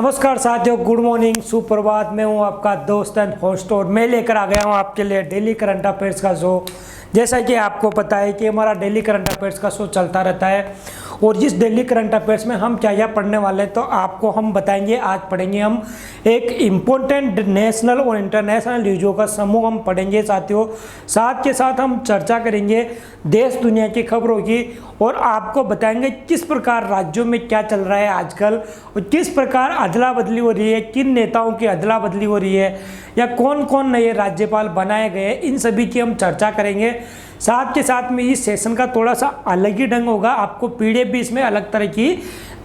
नमस्कार साथियों, good morning, सुप्रभात। मैं हूं आपका दोस्त एंड होस्ट और मैं लेकर आ गया हूं आपके लिए डेली करंट अफेयर्स का शो। जैसा कि आपको पता है कि हमारा डेली करंट अफेयर्स का शो चलता रहता है और इस डेली करंट अफेयर्स में हम क्या क्या पढ़ने वाले हैं तो आपको हम बताएंगे। आज पढ़ेंगे हम एक इम्पोर्टेंट नेशनल और इंटरनेशनल न्यूज़ों का समूह हम पढ़ेंगे साथियों। साथ के साथ हम चर्चा करेंगे देश दुनिया की खबरों की और आपको बताएंगे किस प्रकार राज्यों में क्या चल रहा है आजकल और किस प्रकार अदला बदली हो रही है, किन नेताओं की अदला बदली हो रही है या कौन कौन नए राज्यपाल बनाए गए, इन सभी की हम चर्चा करेंगे। साथ के साथ में इस सेशन का थोड़ा सा अलग ही ढंग होगा, आपको पीडीएफ भी इसमें अलग तरह की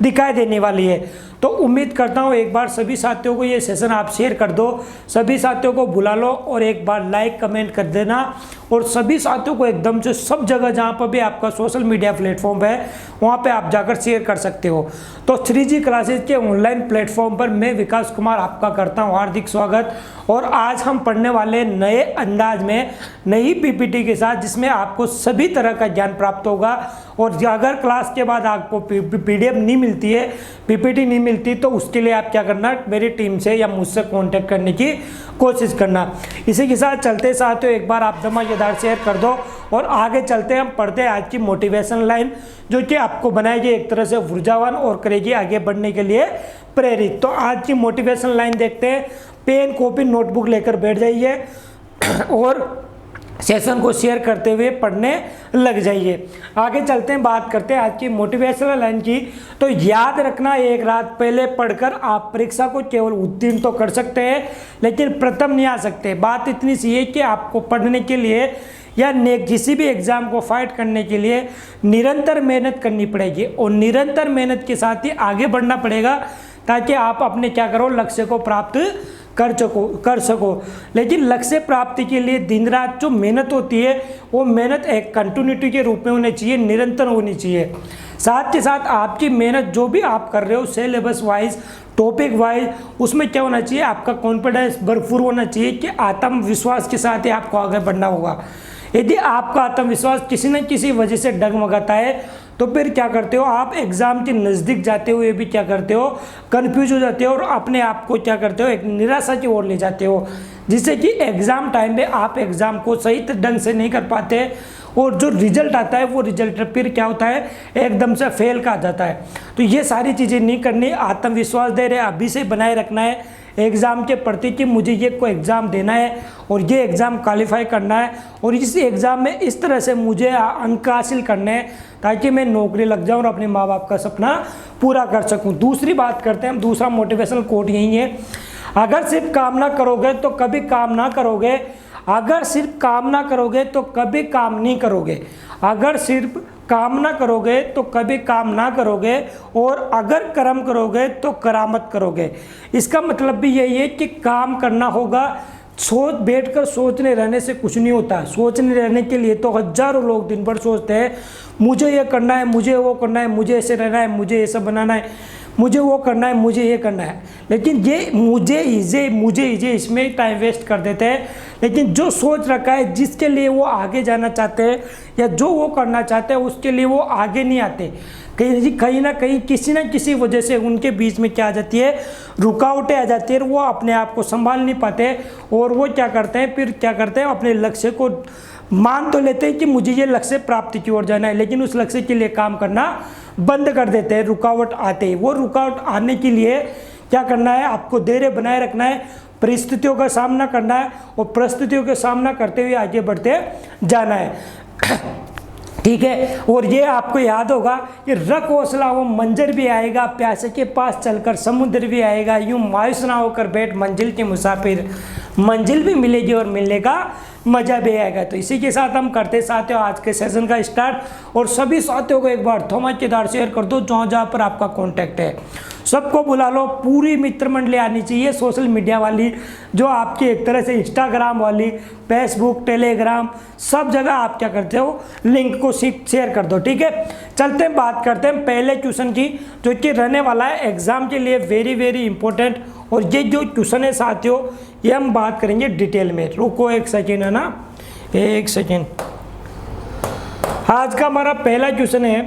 दिखाई देने वाली है। तो उम्मीद करता हूँ एक बार सभी साथियों को ये सेशन आप शेयर कर दो, सभी साथियों को बुला लो और एक बार लाइक कमेंट कर देना और सभी साथियों को एकदम से सब जगह जहाँ पर भी आपका सोशल मीडिया प्लेटफॉर्म है वहाँ पे आप जाकर शेयर कर सकते हो। तो 3G क्लासेज के ऑनलाइन प्लेटफॉर्म पर मैं विकास कुमार आपका करता हूँ हार्दिक स्वागत। और आज हम पढ़ने वाले नए अंदाज में नई पीपीटी के साथ जिसमें आपको सभी तरह का ज्ञान प्राप्त होगा। और अगर क्लास के बाद आपको पीडीएफ नहीं मिलती है, पीपीटी नहीं मिलती, तो उसके लिए आप क्या करना, मेरी टीम से या मुझसे कांटेक्ट करने की कोशिश करना। इसी के साथ चलते साथियों एक बार आप धमाकेदार शेयर कर दो और आगे चलते हम पढ़ते हैं आज की मोटिवेशन लाइन जो कि आपको बनाएगी एक तरह से ऊर्जावान और करेगी आगे बढ़ने के लिए प्रेरित। तो आज की मोटिवेशन लाइन देखते हैं। पेन कॉपी नोटबुक लेकर बैठ जाइए और सेशन को शेयर करते हुए पढ़ने लग जाइए। आगे चलते हैं, बात करते हैं आज की मोटिवेशनल लाइन की। तो याद रखना, एक रात पहले पढ़कर आप परीक्षा को केवल उत्तीर्ण तो कर सकते हैं लेकिन प्रथम नहीं आ सकते। बात इतनी सी है कि आपको पढ़ने के लिए या किसी भी एग्जाम को फाइट करने के लिए निरंतर मेहनत करनी पड़ेगी और निरंतर मेहनत के साथ ही आगे बढ़ना पड़ेगा ताकि आप अपने क्या करो, लक्ष्य को प्राप्त कर सको। लेकिन लक्ष्य प्राप्ति के लिए दिन रात जो मेहनत होती है वो मेहनत एक कंटिन्यूटी के रूप में होनी चाहिए, निरंतर होनी चाहिए। साथ के साथ आपकी मेहनत जो भी आप कर रहे हो सिलेबस वाइज, टॉपिक वाइज, उसमें क्या होना चाहिए, आपका कॉन्फिडेंस भरपूर होना चाहिए कि आत्मविश्वास के साथ ही आपको आगे बढ़ना होगा। यदि आपका आत्मविश्वास किसी न किसी वजह से डगमगाता है तो फिर क्या करते हो, आप एग्जाम के नज़दीक जाते हुए भी क्या करते हो, कंफ्यूज हो जाते हो और अपने आप को क्या करते हो, एक निराशा की ओर ले जाते हो, जिससे कि एग्ज़ाम टाइम में आप एग्ज़ाम को सही ढंग से नहीं कर पाते और जो रिजल्ट आता है वो रिजल्ट फिर क्या होता है, एकदम से फेल का आ जाता है। तो ये सारी चीज़ें नहीं करनी, आत्मविश्वास दे रहे अभी से बनाए रखना है एग्ज़ाम के प्रति कि मुझे ये कोई एग्ज़ाम देना है और ये एग्ज़ाम क्वालिफाई करना है और इस एग्ज़ाम में इस तरह से मुझे अंक हासिल करने हैं ताकि मैं नौकरी लग जाऊँ और अपने माँ बाप का सपना पूरा कर सकूँ। दूसरी बात करते हैं हम, दूसरा मोटिवेशनल कोट यही है, अगर सिर्फ काम ना करोगे तो कभी काम ना करोगे, अगर सिर्फ काम ना करोगे तो कभी काम नहीं करोगे, अगर सिर्फ काम ना करोगे तो कभी काम ना करोगे और अगर कर्म करोगे तो करामत करोगे। इसका मतलब भी यही है कि काम करना होगा। बैठकर सोचने रहने से कुछ नहीं होता। सोचने रहने के लिए तो हजारों लोग दिन भर सोचते हैं, मुझे ये करना है, मुझे वो करना है, मुझे ऐसे रहना है, मुझे ऐसा बनाना है, मुझे वो करना है, मुझे ये करना है, लेकिन ये मुझे इसमें टाइम वेस्ट कर देते हैं। लेकिन जो सोच रखा है, जिसके लिए वो आगे जाना चाहते हैं या जो वो करना चाहते हैं उसके लिए वो आगे नहीं आते। कहीं ना कहीं किसी न किसी वजह से उनके बीच में क्या आ जाती है, रुकावटें आ जाती है, वो अपने आप को संभाल नहीं पाते और वो क्या करते हैं, फिर क्या करते हैं, अपने लक्ष्य को मान तो लेते हैं कि मुझे ये लक्ष्य प्राप्ति की ओर जाना है लेकिन उस लक्ष्य के लिए काम करना बंद कर देते हैं। रुकावट आते ही, वो रुकावट आने के लिए क्या करना है, आपको धैर्य बनाए रखना है, परिस्थितियों का सामना करना है और परिस्थितियों का सामना करते हुए आगे बढ़ते जाना है। ठीक है, और ये आपको याद होगा कि रख हौसला वो मंजर भी आएगा, प्यासे के पास चलकर समुद्र भी आएगा, यूं मायूस ना होकर बैठ मंजिल के मुसाफिर, मंजिल भी मिलेगी और मिलने का मजा भी आएगा। तो इसी के साथ हम करते साथियों आज के सेशन का स्टार्ट और सभी साथियों को एक बार धमाकेदार शेयर कर दो जहाँ पर आपका कॉन्टैक्ट है, सबको बुला लो। पूरी मित्र मंडली आनी चाहिए सोशल मीडिया वाली, जो आपकी एक तरह से इंस्टाग्राम वाली, फेसबुक, टेलीग्राम, सब जगह आप क्या करते हो, लिंक को शेयर कर दो। ठीक है, चलते हैं बात करते हैं पहले क्वेश्चन की जो कि रहने वाला है एग्जाम के लिए वेरी इंपॉर्टेंट। और ये जो क्वेश्चन है साथियों ये हम बात करेंगे डिटेल में। रुको एक सेकेंड, है ना, एक सेकेंड। आज का हमारा पहला क्वेश्चन है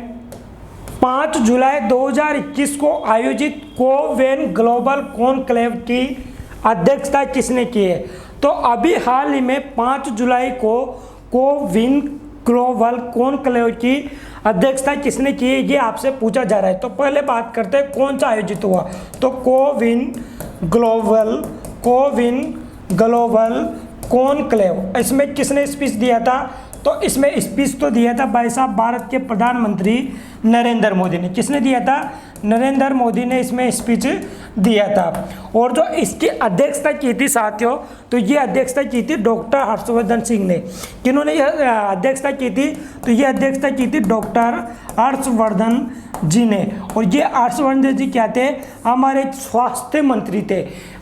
5 जुलाई 2021 को आयोजित कोविन ग्लोबल कॉन्क्लेव की अध्यक्षता किसने की है? तो अभी हाल ही में 5 जुलाई को कोविन ग्लोबल कॉन्क्लेव की अध्यक्षता किसने की है, ये आपसे पूछा जा रहा है। तो पहले बात करते हैं कौन सा आयोजित हुआ। तो कोविन ग्लोबल कॉन्क्लेव, इसमें किसने स्पीच दिया था? तो इसमें स्पीच तो दिया था भाई साहब भारत के प्रधानमंत्री नरेंद्र मोदी ने। किसने दिया था? नरेंद्र मोदी ने इसमें स्पीच दिया था। और जो इसकी अध्यक्षता की थी साथियों, तो ये अध्यक्षता की थी डॉक्टर हर्षवर्धन सिंह ने। किन्होंने यह अध्यक्षता की थी? तो ये अध्यक्षता की थी डॉक्टर हर्षवर्धन जी ने। और ये हर्षवर्धन जी क्या थे? हमारे स्वास्थ्य मंत्री थे।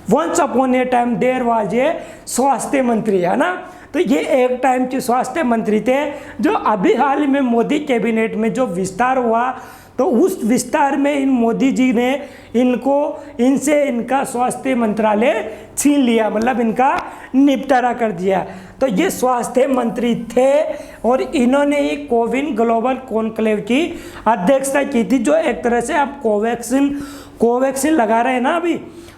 Once upon a time there was a स्वास्थ्य मंत्री, है ना। तो ये एक टाइम के स्वास्थ्य मंत्री थे, जो अभी हाल ही में मोदी कैबिनेट में जो विस्तार हुआ, तो उस विस्तार में इन मोदी जी ने इनसे इनका स्वास्थ्य मंत्रालय छीन लिया, मतलब इनका निपटारा कर दिया। तो ये स्वास्थ्य मंत्री थे और इन्होंने ही कोविन ग्लोबल कॉन्क्लेव की अध्यक्षता की थी। जो एक तरह से आप कोवैक्सीन लगा रहे हैं ना, अभी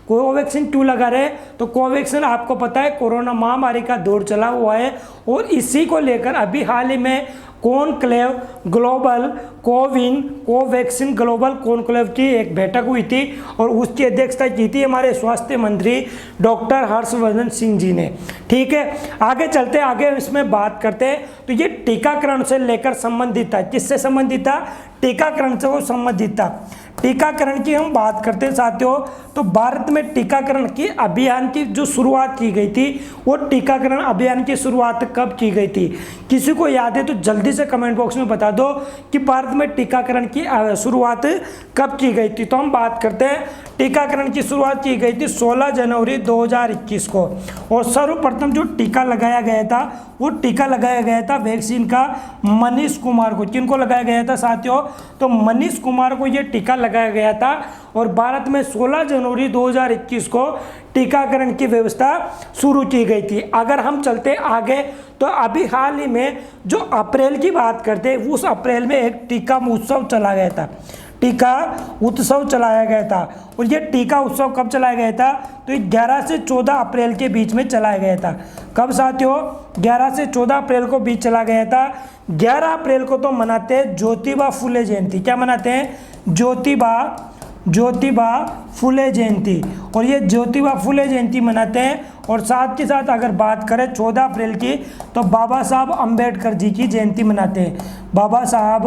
कोवैक्सीन 2 लगा रहे हैं। तो कोवैक्सीन आपको पता है कोरोना महामारी का दौर चला हुआ है, और इसी को लेकर अभी हाल ही में conclave global Covaxin global conclave की एक बैठक हुई थी, और उसकी अध्यक्षता की थी हमारे स्वास्थ्य मंत्री डॉक्टर हर्षवर्धन सिंह जी ने। ठीक है, आगे चलते, आगे इसमें बात करते हैं। तो ये टीकाकरण से लेकर संबंधित था। किससे संबंधित था? टीकाकरण से वो संबंधित था। टीकाकरण की हम बात करते हैं साथियों, तो भारत में टीकाकरण की अभियान की जो शुरुआत की गई थी, वो टीकाकरण अभियान की शुरुआत कब की गई थी? किसी को याद है तो जल्दी से कमेंट बॉक्स में बता दो कि भारत में टीकाकरण की शुरुआत कब की गई थी। तो हम बात करते हैं, टीकाकरण की शुरुआत की गई थी 16 जनवरी 2021 को। और सर्वप्रथम जो टीका लगाया गया था, वो टीका लगाया गया था वैक्सीन का मनीष कुमार को। किनको लगाया गया था साथियों? तो मनीष कुमार को ये टीका लगाया गया था, और भारत में 16 जनवरी 2021 को टीकाकरण की व्यवस्था शुरू की गई थी। अगर हम चलते आगे, तो अभी हाल ही में जो अप्रैल की बात करते हैं, उस अप्रैल में एक टीका उत्सव चला गया था। टीका उत्सव चलाया गया था। और ये टीका उत्सव कब चलाया गया था? तो ये 11 से 14 अप्रैल के बीच में चलाया गया था। कब साथियों? 11 से 14 अप्रैल को बीच चला गया था। 11 अप्रैल को तो मनाते हैं ज्योतिबा फुले जयंती। क्या मनाते हैं? ज्योतिबा फुले जयंती। और ये ज्योतिबा फुले जयंती मनाते हैं। और साथ के साथ अगर बात करें 14 अप्रैल की, तो बाबा साहब अम्बेडकर जी की जयंती मनाते हैं। बाबा साहब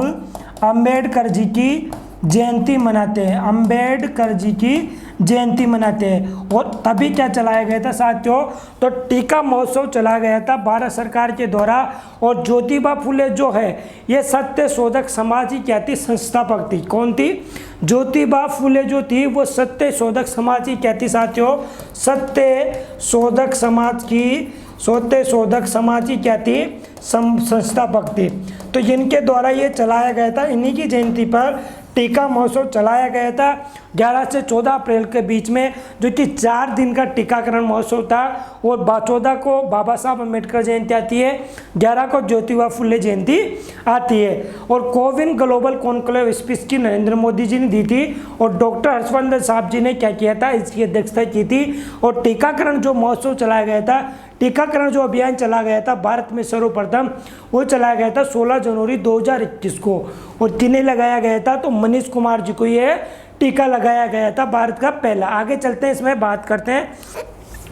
अम्बेडकर जी की जयंती मनाते हैं। अम्बेडकर जी की जयंती मनाते हैं। और तभी क्या चलाया गया था साथियों? तो टीका महोत्सव चलाया गया था भारत सरकार के द्वारा। और ज्योतिबा फुले जो है, ये सत्य शोधक समाज की क्या थी? संस्थापक थी। कौन थी? ज्योतिबा फुले जो थी, वो सत्य शोधक समाज की क्या थी साथियों? सत्य शोधक समाज की क्या थी? संस्थापक थी। तो जिनके द्वारा ये चलाया गया था, इन्हीं की जयंती पर टीका महोत्सव चलाया गया था 11 से 14 अप्रैल के बीच में, जो कि 4 दिन का टीकाकरण महोत्सव था। और 14 को बाबा साहब अम्बेडकर जयंती आती है, 11 को ज्योतिबा फुले जयंती आती है। और कोविन ग्लोबल कॉन्क्लेव स्पीच की नरेंद्र मोदी जी ने दी थी, और डॉक्टर हर्षवर्धन साहब जी ने क्या किया था? इसकी अध्यक्षता की थी। और टीकाकरण जो महोत्सव चलाया गया था, टीकाकरण जो अभियान चला गया था भारत में सर्वप्रथम, वो चलाया गया था 16 जनवरी 2021 को। और किन्हें लगाया गया था? तो मनीष कुमार जी को ये टीका लगाया गया था, भारत का पहला। आगे चलते हैं, इसमें बात करते हैं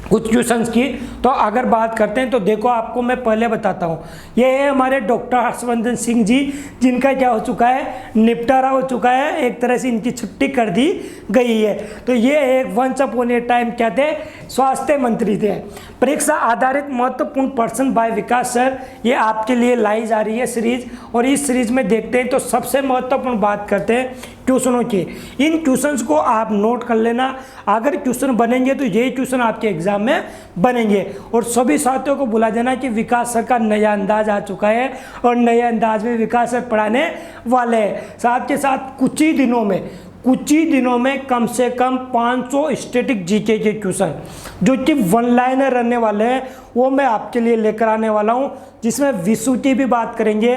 कुछ क्वेश्चंस की। तो अगर बात करते हैं, तो देखो आपको मैं पहले बताता हूँ, ये है हमारे डॉक्टर हर्षवर्धन सिंह जी, जिनका क्या हो चुका है? निपटारा हो चुका है। एक तरह से इनकी छुट्टी कर दी गई है। तो ये एक वंस अपॉन ए टाइम क्या थे? स्वास्थ्य मंत्री थे। परीक्षा आधारित महत्वपूर्ण पर्सन बाय विकास सर, ये आपके लिए लाई जा रही है सीरीज। और इस सीरीज में देखते हैं, तो सबसे महत्वपूर्ण बात करते हैं ट्यूशनों की। इन ट्यूशंस को आप नोट कर लेना। अगर ट्यूशन बनेंगे तो यही ट्यूशन आपके एग्जाम में बनेंगे। और सभी साथियों को बुला देना कि विकास सर का नया अंदाज आ चुका है, और नए अंदाज में विकास सर पढ़ाने वाले हैं। साथ के साथ कुछ ही दिनों में कुछ ही दिनों में कम से कम 500 स्टैटिक जीके के क्वेश्चन जो कि वन लाइनर रहने वाले हैं वो मैं आपके लिए लेकर आने वाला हूं, जिसमें विश्व की भी बात करेंगे,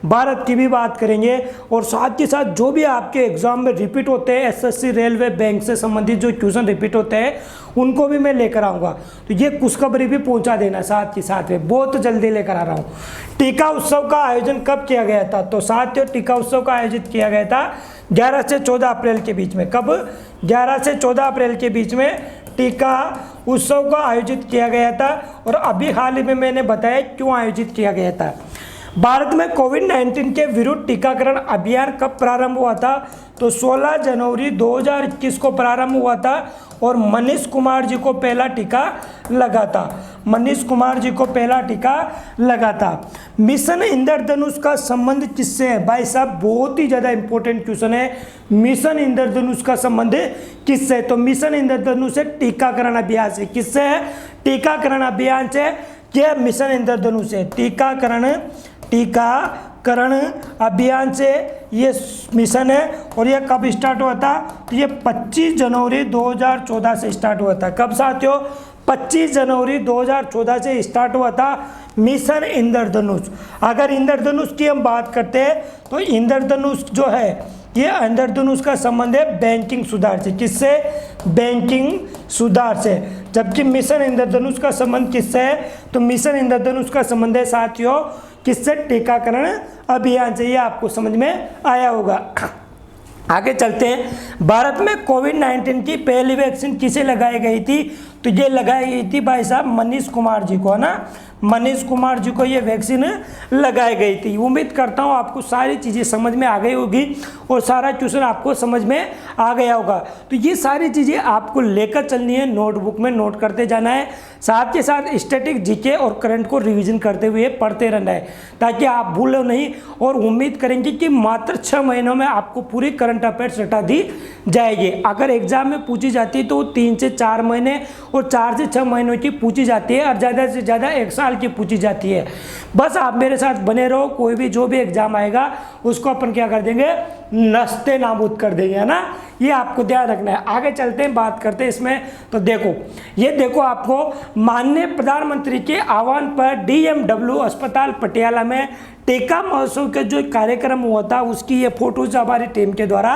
भारत की भी बात करेंगे और साथ ही साथ जो भी आपके एग्जाम में रिपीट होते हैं एसएससी, रेलवे, बैंक से संबंधित जो क्वेश्चन रिपीट होते हैं उनको भी मैं लेकर आऊँगा। तो ये खुशखबरी भी पहुँचा देना साथ ही साथ में, बहुत जल्दी लेकर आ रहा हूँ। टीका उत्सव का आयोजन कब किया गया था? तो साथियों टीका उत्सव का आयोजित किया गया था 11 से 14 अप्रैल के बीच में। कब? 11 से 14 अप्रैल के बीच में टीका उत्सव का आयोजित किया गया था। और अभी हाल ही में मैंने बताया क्यों आयोजित किया गया था। भारत में कोविड-19 के विरुद्ध टीकाकरण अभियान कब प्रारंभ हुआ था? तो 16 जनवरी 2021 को प्रारंभ हुआ था और मनीष कुमार जी को पहला टीका लगा था। मनीष कुमार जी को पहला टीका लगा था। मिशन इंद्रधनुष का संबंध किससे है? भाई साहब बहुत ही ज़्यादा इंपॉर्टेंट क्वेश्चन है। मिशन इंद्रधनुष का संबंध किससे? तो मिशन इंद्रधनुष से टीकाकरण अभियान से। किससे है? टीकाकरण अभियान से। क्या मिशन इंद्रधनुष है? टीकाकरण अभियान से ये मिशन है। और ये कब स्टार्ट हुआ था? तो ये 25 जनवरी 2014 से स्टार्ट हुआ था। कब साथियों? 25 जनवरी 2014 से स्टार्ट हुआ था मिशन इंद्रधनुष। अगर इंद्रधनुष की हम बात करते हैं तो इंद्रधनुष जो है ये इंद्रधनुष का संबंध है बैंकिंग सुधार से। किससे? बैंकिंग सुधार से। जबकि मिशन इंद्रधनुष का संबंध किससे है? तो मिशन इंद्रधनुष का संबंध है साथियों किससे? टीकाकरण अभियान से। ये आपको समझ में आया होगा। आगे चलते हैं। भारत में कोविड-19 की पहली वैक्सीन किसे लगाई गई थी? तो ये लगाई गई थी भाई साहब मनीष कुमार जी को, है ना। मनीष कुमार जी को ये वैक्सीन लगाई गई थी। उम्मीद करता हूँ आपको सारी चीज़ें समझ में आ गई होगी और सारा क्वेश्चन आपको समझ में आ गया होगा। तो ये सारी चीज़ें आपको लेकर चलनी है, नोटबुक में नोट करते जाना है। साथ के साथ स्टैटिक जीके और करंट को रिवीजन करते हुए पढ़ते रहना है ताकि आप भूलो नहीं। और उम्मीद करेंगे कि मात्र 6 महीनों में आपको पूरी करंट अफेयर्स रटा दी जाएगी। अगर एग्जाम में पूछी जाती है तो 3 से 4 महीने और 4 से 6 महीनों की पूछी जाती है और ज़्यादा से ज़्यादा 1 साल की पूछी जाती है। बस आप मेरे साथ बने रहो, कोई भी जो भी एग्जाम आएगा उसको अपन क्या कर देंगे? नस्ते नाबूद कर देंगे, है ना। ये आपको ध्यान रखना है। आगे चलते हैं, बात करते हैं इसमें। तो देखो ये देखो आपको माननीय प्रधानमंत्री के आह्वान पर DMW अस्पताल पटियाला में टीका महोत्सव के जो कार्यक्रम हुआ था उसकी ये फोटोज हमारी टीम के द्वारा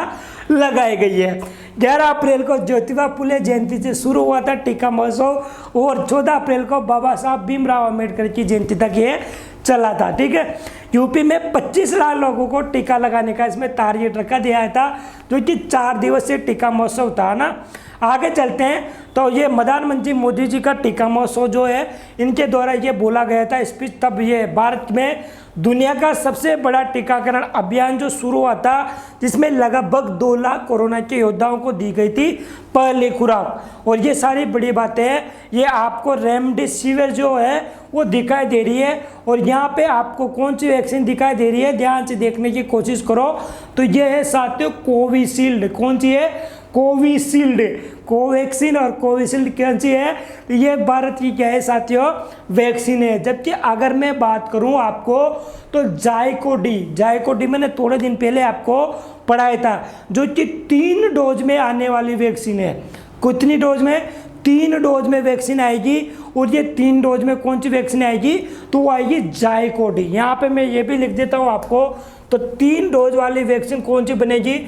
लगाई गई है। 11 अप्रैल को ज्योतिबा फुले जयंती से शुरू हुआ था टीका महोत्सव और 14 अप्रैल को बाबा साहब भीमराव अम्बेडकर की जयंती तक ये चला था। ठीक है। यूपी में 25 लाख लोगों को टीका लगाने का इसमें टारगेट रखा गया था जो कि 4 दिवसीय टीका महोत्सव था ना। आगे चलते हैं। तो ये प्रधानमंत्री मोदी जी का टीका महोत्सव जो है इनके द्वारा ये बोला गया था स्पीच। तब ये भारत में दुनिया का सबसे बड़ा टीकाकरण अभियान जो शुरू हुआ था जिसमें लगभग 2 लाख कोरोना के योद्धाओं को दी गई थी पहली खुराक। और ये सारी बड़ी बातें हैं। ये आपको रेमडेसिविर जो है वो दिखाई दे रही है और यहाँ पे आपको कौन सी वैक्सीन दिखाई दे रही है ध्यान से देखने की कोशिश करो। तो ये है साथियों कोविशील्ड। कौन सी है? कोविशील्ड। कोवैक्सीन और कोविशील्ड कौन सी है? ये भारत की क्या है साथियों? वैक्सीन है। जबकि अगर मैं बात करूं आपको तो जाइकोडी मैंने थोड़े दिन पहले आपको पढ़ाया था जो कि 3 डोज में आने वाली वैक्सीन है। कितनी डोज में? 3 डोज में वैक्सीन आएगी। और ये 3 डोज में कौन सी वैक्सीन आएगी? तो वो आएगी जाइकोडी। यहाँ पे मैं ये भी लिख देता हूँ आपको। तो 3 डोज वाली वैक्सीन कौन सी बनेगी?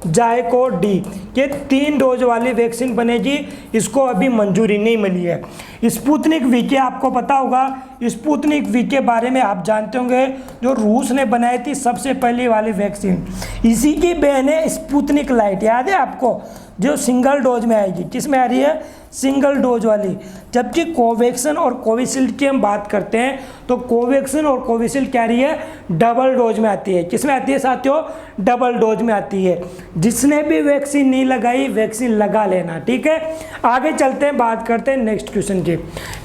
जाइकोडी। ये 3 डोज वाली वैक्सीन बनेगी। इसको अभी मंजूरी नहीं मिली है। स्पुतनिक वी के आपको पता होगा। स्पुतनिक वी के बारे में आप जानते होंगे जो रूस ने बनाई थी सबसे पहली वाली वैक्सीन। इसी की बहन है स्पुतनिक लाइट। याद है आपको? जो सिंगल डोज में आएगी। किस में आ रही है? सिंगल डोज वाली। जबकि कोवैक्सीन और कोविशील्ड की हम बात करते हैं तो कोवैक्सीन और कोविशील्ड क्या रही है? डबल डोज में आती है। किस में आती है साथियों? डबल डोज में आती है। जिसने भी वैक्सीन नहीं लगाई वैक्सीन लगा लेना। ठीक है। आगे चलते हैं, बात करते हैं नेक्स्ट क्वेश्चन की।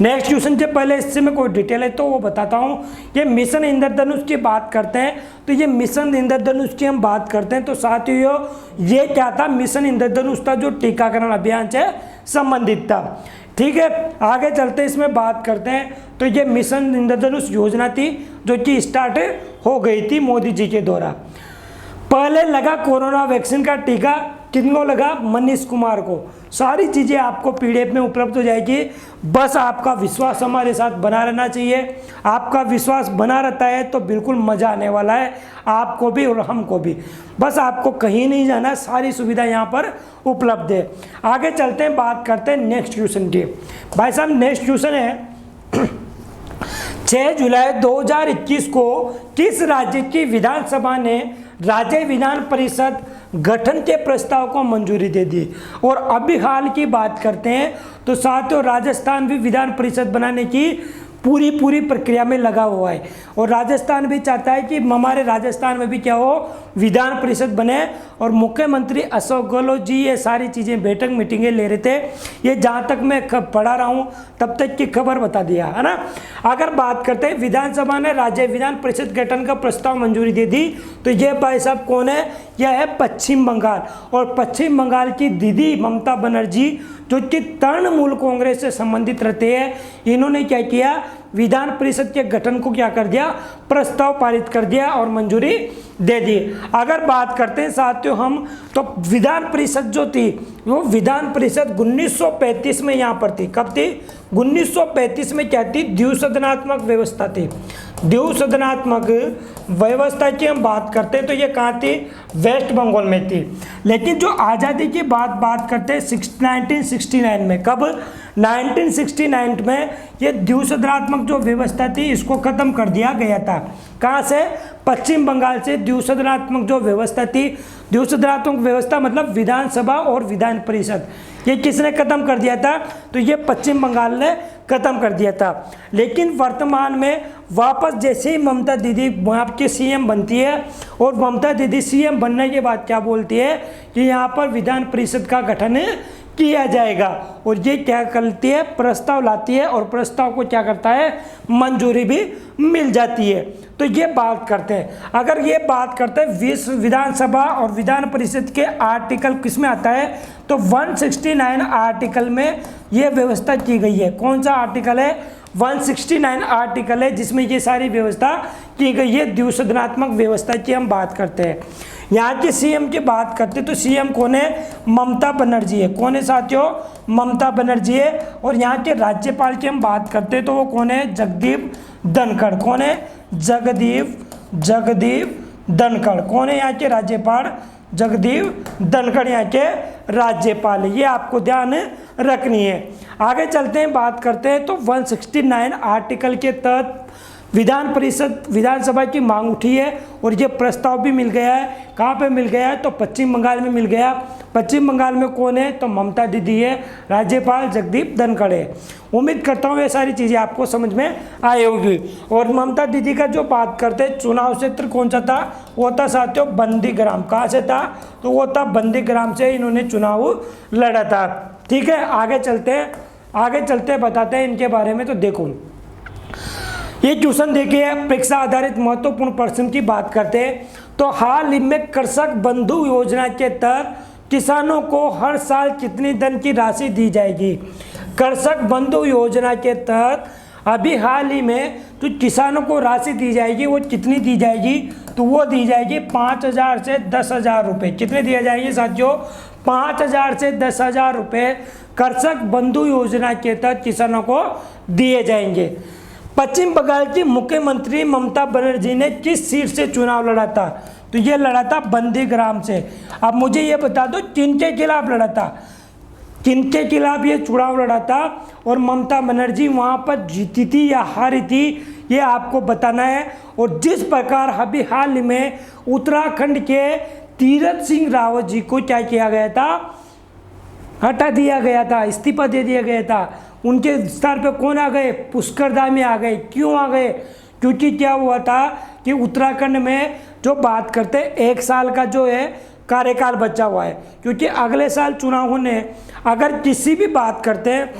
नेक्स्ट क्वेश्चन से पहले इससे मैं कोई डिटेल है तो वो बताता हूँ। ये मिशन इंद्रधनुष की बात करते हैं तो ये मिशन इंद्रधनुष की हम बात करते हैं तो साथियों ये क्या था? मिशन इंद्रधनुष था जो टीकाकरण अभियान से संबंधित था। ठीक है। आगे चलते इसमें बात करते हैं। तो ये मिशन इंद्रधनुष योजना थी जो कि स्टार्ट हो गई थी मोदी जी के द्वारा। पहले लगा कोरोना वैक्सीन का टीका, किनको लगा? मनीष कुमार को। सारी चीज़ें आपको पीडीएफ में उपलब्ध हो जाएगी। बस आपका विश्वास हमारे साथ बना रहना चाहिए। आपका विश्वास बना रहता है तो बिल्कुल मज़ा आने वाला है आपको भी और हमको भी। बस आपको कहीं नहीं जाना, सारी सुविधा यहाँ पर उपलब्ध है। आगे चलते हैं, बात करते हैं नेक्स्ट क्वेश्चन की। भाई साहब नेक्स्ट क्वेश्चन है 6 जुलाई 2021 को किस राज्य की विधानसभा ने राज्य विधान परिषद गठन के प्रस्ताव को मंजूरी दे दी? और अभी हाल की बात करते हैं तो साथियों राजस्थान भी विधान परिषद बनाने की पूरी प्रक्रिया में लगा हुआ है और राजस्थान भी चाहता है कि हमारे राजस्थान में भी क्या हो, विधान परिषद बने। और मुख्यमंत्री अशोक गहलोत जी ये सारी चीज़ें बैठक मीटिंगें ले रहे थे। ये जहाँ तक मैं पढ़ा रहा हूँ तब तक की खबर बता दिया है ना। अगर बात करते हैं विधानसभा ने राज्य विधान परिषद गठन का प्रस्ताव मंजूरी दे दी, तो ये भाई साहब कौन है? यह है पश्चिम बंगाल। और पश्चिम बंगाल की दीदी ममता बनर्जी जो कि तृणमूल कांग्रेस से संबंधित रहते हैं, इन्होंने क्या किया? विधान परिषद के गठन को क्या कर दिया? प्रस्ताव पारित कर दिया और मंजूरी दे दी। अगर बात करते हैं साथियों हम, तो विधान परिषद जो थी वो विधान परिषद 1935 में यहाँ पर थी। कब थी? 1935 में क्या थी? द्विसदनात्मक व्यवस्था थी। द्विसदनात्मक व्यवस्था की हम बात करते हैं तो ये कहाँ थी? वेस्ट बंगाल में थी। लेकिन जो आज़ादी की बात करते हैं 1969 में। कब? 1969 में ये द्विसदनात्मक जो व्यवस्था थी इसको ख़त्म कर दिया गया था। कहाँ से? पश्चिम बंगाल से द्विसदनात्मक जो व्यवस्था थी, द्विसदनात्मक व्यवस्था मतलब विधानसभा और विधान परिषद, ये किसने खत्म कर दिया था? तो ये पश्चिम बंगाल ने खत्म कर दिया था। लेकिन वर्तमान में वापस जैसे ही ममता दीदी आपकी सीएम बनती है और ममता दीदी सीएम बनने के बाद क्या बोलती है कि यहाँ पर विधान परिषद का गठन किया जाएगा और ये क्या करती है? प्रस्ताव लाती है और प्रस्ताव को क्या करता है? मंजूरी भी मिल जाती है। तो ये बात करते हैं। अगर ये बात करते हैं विधानसभा और विधान परिषद के आर्टिकल किस में आता है, तो 169 आर्टिकल में ये व्यवस्था की गई है। कौन सा आर्टिकल है? 169 आर्टिकल है जिसमें ये सारी व्यवस्था की गई है। द्विसदनात्मक व्यवस्था की हम बात करते हैं। यहाँ के सीएम की बात करते तो सीएम कौन है? ममता बनर्जी है। कौन है साथियों? ममता बनर्जी है। और यहाँ के राज्यपाल की हम बात करते तो वो कौन है? जगदीप धनखड़। कौन है? जगदीप धनखड़। कौन है यहाँ के राज्यपाल? जगदीप धनखड़ यहाँ के राज्यपाल। ये आपको ध्यान रखनी है। आगे चलते हैं, बात करते हैं तो 169 आर्टिकल के तहत विधानसभा की मांग उठी है और ये प्रस्ताव भी मिल गया है। कहाँ पे मिल गया है? तो पश्चिम बंगाल में मिल गया। पश्चिम बंगाल में कौन है? तो ममता दीदी है, राज्यपाल जगदीप धनखड़ है। उम्मीद करता हूँ ये सारी चीज़ें आपको समझ में आई होगी। और ममता दीदी का जो बात करते हैं, चुनाव क्षेत्र कौन सा था? वो था साथियों बंदीग्राम। कहाँ से था? तो वो था बंदीग्राम से इन्होंने चुनाव लड़ा था। ठीक है, आगे चलते हैं बताते हैं इनके बारे में। तो देखो ये क्वेश्चन देखिए, परीक्षा आधारित महत्वपूर्ण प्रश्न की बात करते हैं तो हाल ही में कृषक बंधु योजना के तहत किसानों को हर साल कितनी धन की राशि दी जाएगी? कृषक बंधु योजना के तहत अभी हाल ही में जो किसानों को राशि दी जाएगी वो कितनी दी जाएगी? तो वो दी जाएगी 5,000 से 10,000 रुपये। कितने दिए जाएंगे साथियों? 5,000 से 10,000 रुपये कृषक बंधु योजना के तहत किसानों को दिए जाएंगे। पश्चिम बंगाल की मुख्यमंत्री ममता बनर्जी ने किस सीट से चुनाव लड़ा था? तो ये लड़ा था बंदीग्राम से। अब मुझे ये बता दो किनके खिलाफ लड़ा था, किनके खिलाफ ये चुनाव लड़ा था और ममता बनर्जी वहाँ पर जीती थी या हारी थी, ये आपको बताना है। और जिस प्रकार अभी हाल में उत्तराखंड के तीरथ सिंह रावत जी को क्या किया गया था? हटा दिया गया था, इस्तीफा दे दिया गया था। उनके स्थान पे कौन आ गए? पुष्कर धामी आ गए। क्यों आ गए? क्योंकि क्या हुआ था कि उत्तराखंड में जो बात करते हैं 1 साल का जो है कार्यकाल बचा हुआ है, क्योंकि अगले साल चुनाव होने। अगर किसी भी बात करते हैं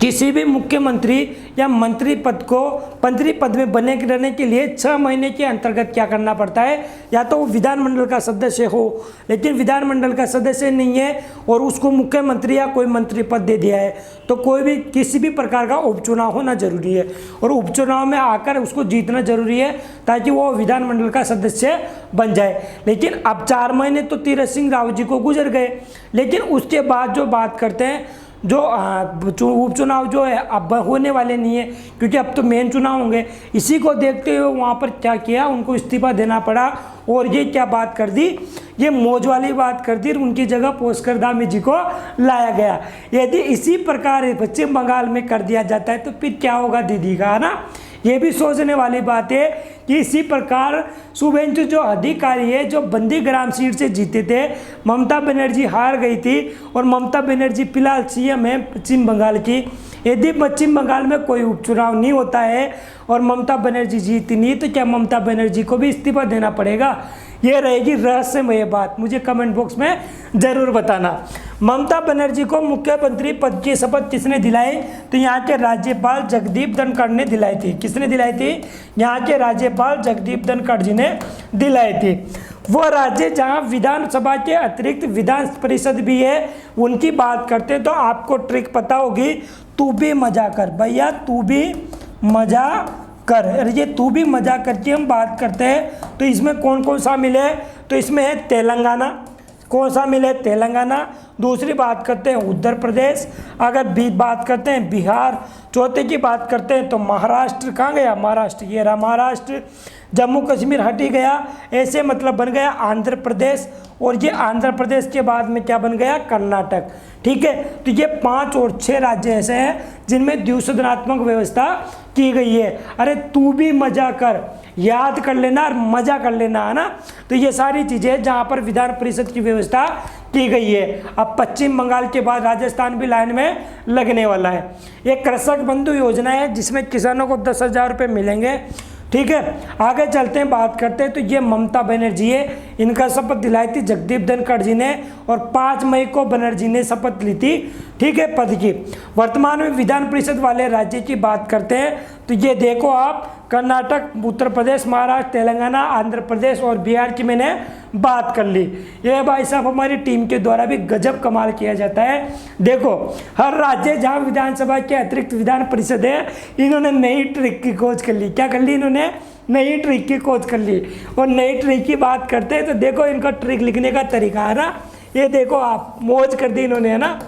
किसी भी मुख्यमंत्री या मंत्री पद में बने रहने के लिए 6 महीने के अंतर्गत क्या करना पड़ता है, या तो वो विधानमंडल का सदस्य हो लेकिन विधानमंडल का सदस्य नहीं है और उसको मुख्यमंत्री या कोई मंत्री पद दे दिया है, तो कोई भी किसी भी प्रकार का उपचुनाव होना जरूरी है और उपचुनाव में आकर उसको जीतना जरूरी है ताकि वो विधानमंडल का सदस्य बन जाए। लेकिन अब 4 महीने तो तीरथ सिंह रावत जी को गुजर गए, लेकिन उसके बाद जो बात करते हैं जो उपचुनाव जो है अब होने वाले नहीं है क्योंकि अब तो मेन चुनाव होंगे। इसी को देखते हुए वहाँ पर क्या किया, उनको इस्तीफा देना पड़ा और ये क्या बात कर दी, ये मौज वाली बात कर दी, उनकी जगह पुष्कर धामी जी को लाया गया। यदि इसी प्रकार पश्चिम बंगाल में कर दिया जाता है तो फिर क्या होगा दीदी का, है ना। ये भी सोचने वाली बात है कि इसी प्रकार शुभेंदु जो अधिकारी है जो बंदीग्राम सीट से जीते थे, ममता बनर्जी हार गई थी और ममता बनर्जी फिलहाल सीएम है पश्चिम बंगाल की। यदि पश्चिम बंगाल में कोई उपचुनाव नहीं होता है और ममता बनर्जी जीती नहीं तो क्या ममता बनर्जी को भी इस्तीफा देना पड़ेगा? ये रहेगी रहस्यमय बात, मुझे कमेंट बॉक्स में ज़रूर बताना। ममता बनर्जी को मुख्यमंत्री पद की शपथ किसने दिलाई? तो यहाँ के राज्यपाल जगदीप धनखड़ ने दिलाई थी। किसने दिलाई थी? यहाँ के राज्यपाल जगदीप धनखड़ जी ने दिलाई थी। वो राज्य जहाँ विधानसभा के अतिरिक्त विधान परिषद भी है, उनकी बात करते तो आपको ट्रिक पता होगी, तू भी मजा कर भैया, तू भी मजा कर। अरे ये तू भी मजा करके हम बात करते हैं तो इसमें कौन कौन शामिल है? तो इसमें है तेलंगाना। कौन सा मिले? तेलंगाना। दूसरी बात करते हैं उत्तर प्रदेश, अगर बात करते हैं बिहार, चौथे की बात करते हैं तो महाराष्ट्र। कहाँ गया? महाराष्ट्र, ये रहा महाराष्ट्र। जम्मू कश्मीर हटी गया, ऐसे मतलब बन गया आंध्र प्रदेश, और ये आंध्र प्रदेश के बाद में क्या बन गया? कर्नाटक। ठीक है, तो ये 5 और 6 राज्य ऐसे हैं जिनमें द्विसदनात्मक व्यवस्था की गई है। अरे तू भी मजा कर, याद कर लेना और मजा कर लेना, है ना। तो ये सारी चीज़ें जहाँ पर विधान परिषद की व्यवस्था की गई है। अब पश्चिम बंगाल के बाद राजस्थान भी लाइन में लगने वाला है। एक कृषक बंधु योजना है जिसमें किसानों को 10,000 रुपये मिलेंगे। ठीक है, आगे चलते हैं, बात करते हैं। तो ये ममता बनर्जी है, इनका शपथ दिलाई थी जगदीप धनखड़ जी ने और 5 मई को बनर्जी ने शपथ ली थी। ठीक है, पद की। वर्तमान में विधान परिषद वाले राज्य की बात करते हैं तो ये देखो आप, कर्नाटक, उत्तर प्रदेश, महाराष्ट्र, तेलंगाना, आंध्र प्रदेश और बिहार की मैंने बात कर ली। ये भाई साहब हमारी टीम के द्वारा भी गजब कमाल किया जाता है। देखो, हर राज्य जहां विधानसभा के अतिरिक्त विधान परिषद है, इन्होंने नई ट्रिक की खोज कर ली। क्या कर ली इन्होंने? नई ट्रिक की खोज कर ली। और नई ट्रिक की बात करते हैं तो देखो इनका ट्रिक लिखने का तरीका है ना, ये देखो आप, मौज कर दी इन्होंने, है ना,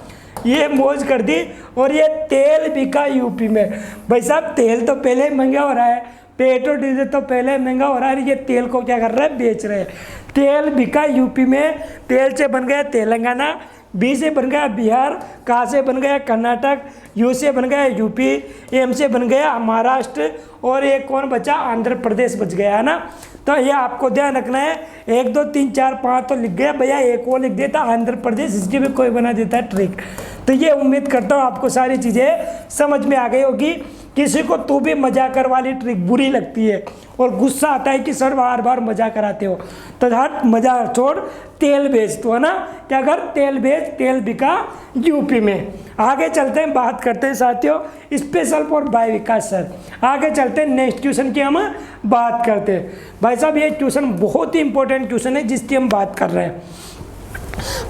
ये मौज कर दी। और ये तेल बिका यूपी में। भाई साहब तेल तो पहले ही महंगा हो रहा है, पेट्रोल डीजल तो पहले महंगा हो रहा है, ये तेल को क्या कर रहे हैं? बेच रहे हैं। तेल बिका यूपी में, तेल से बन गया तेलंगाना, बी से बन गया बिहार, का से बन गया कर्नाटक, यू से बन गया यूपी, एम से बन गया महाराष्ट्र, और एक कौन बचा? आंध्र प्रदेश बच गया, है ना। तो ये आपको ध्यान रखना है, 1 2 3 4 5 तो लिख गया भैया, एक और लिख देता आंध्र प्रदेश, इसकी भी कोई बना देता है ट्रिक। तो ये उम्मीद करता हूँ आपको सारी चीज़ें समझ में आ गई होगी। किसी को तू भी मजा कर वाली ट्रिक बुरी लगती है और गुस्सा आता है कि सर बार बार मजा कराते हो, तो हट मजा छोड़, तेल बेच तो, है ना। क्या कर? तेल बेच, तेल बिका यूपी में। आगे चलते हैं, बात करते हैं साथियों स्पेशल फॉर भाई विकास सर। आगे चलते हैं, नेक्स्ट क्वेश्चन की हम बात करते हैं। भाई साहब ये क्वेश्चन बहुत ही इंपॉर्टेंट क्वेश्चन है जिसकी हम बात कर रहे हैं।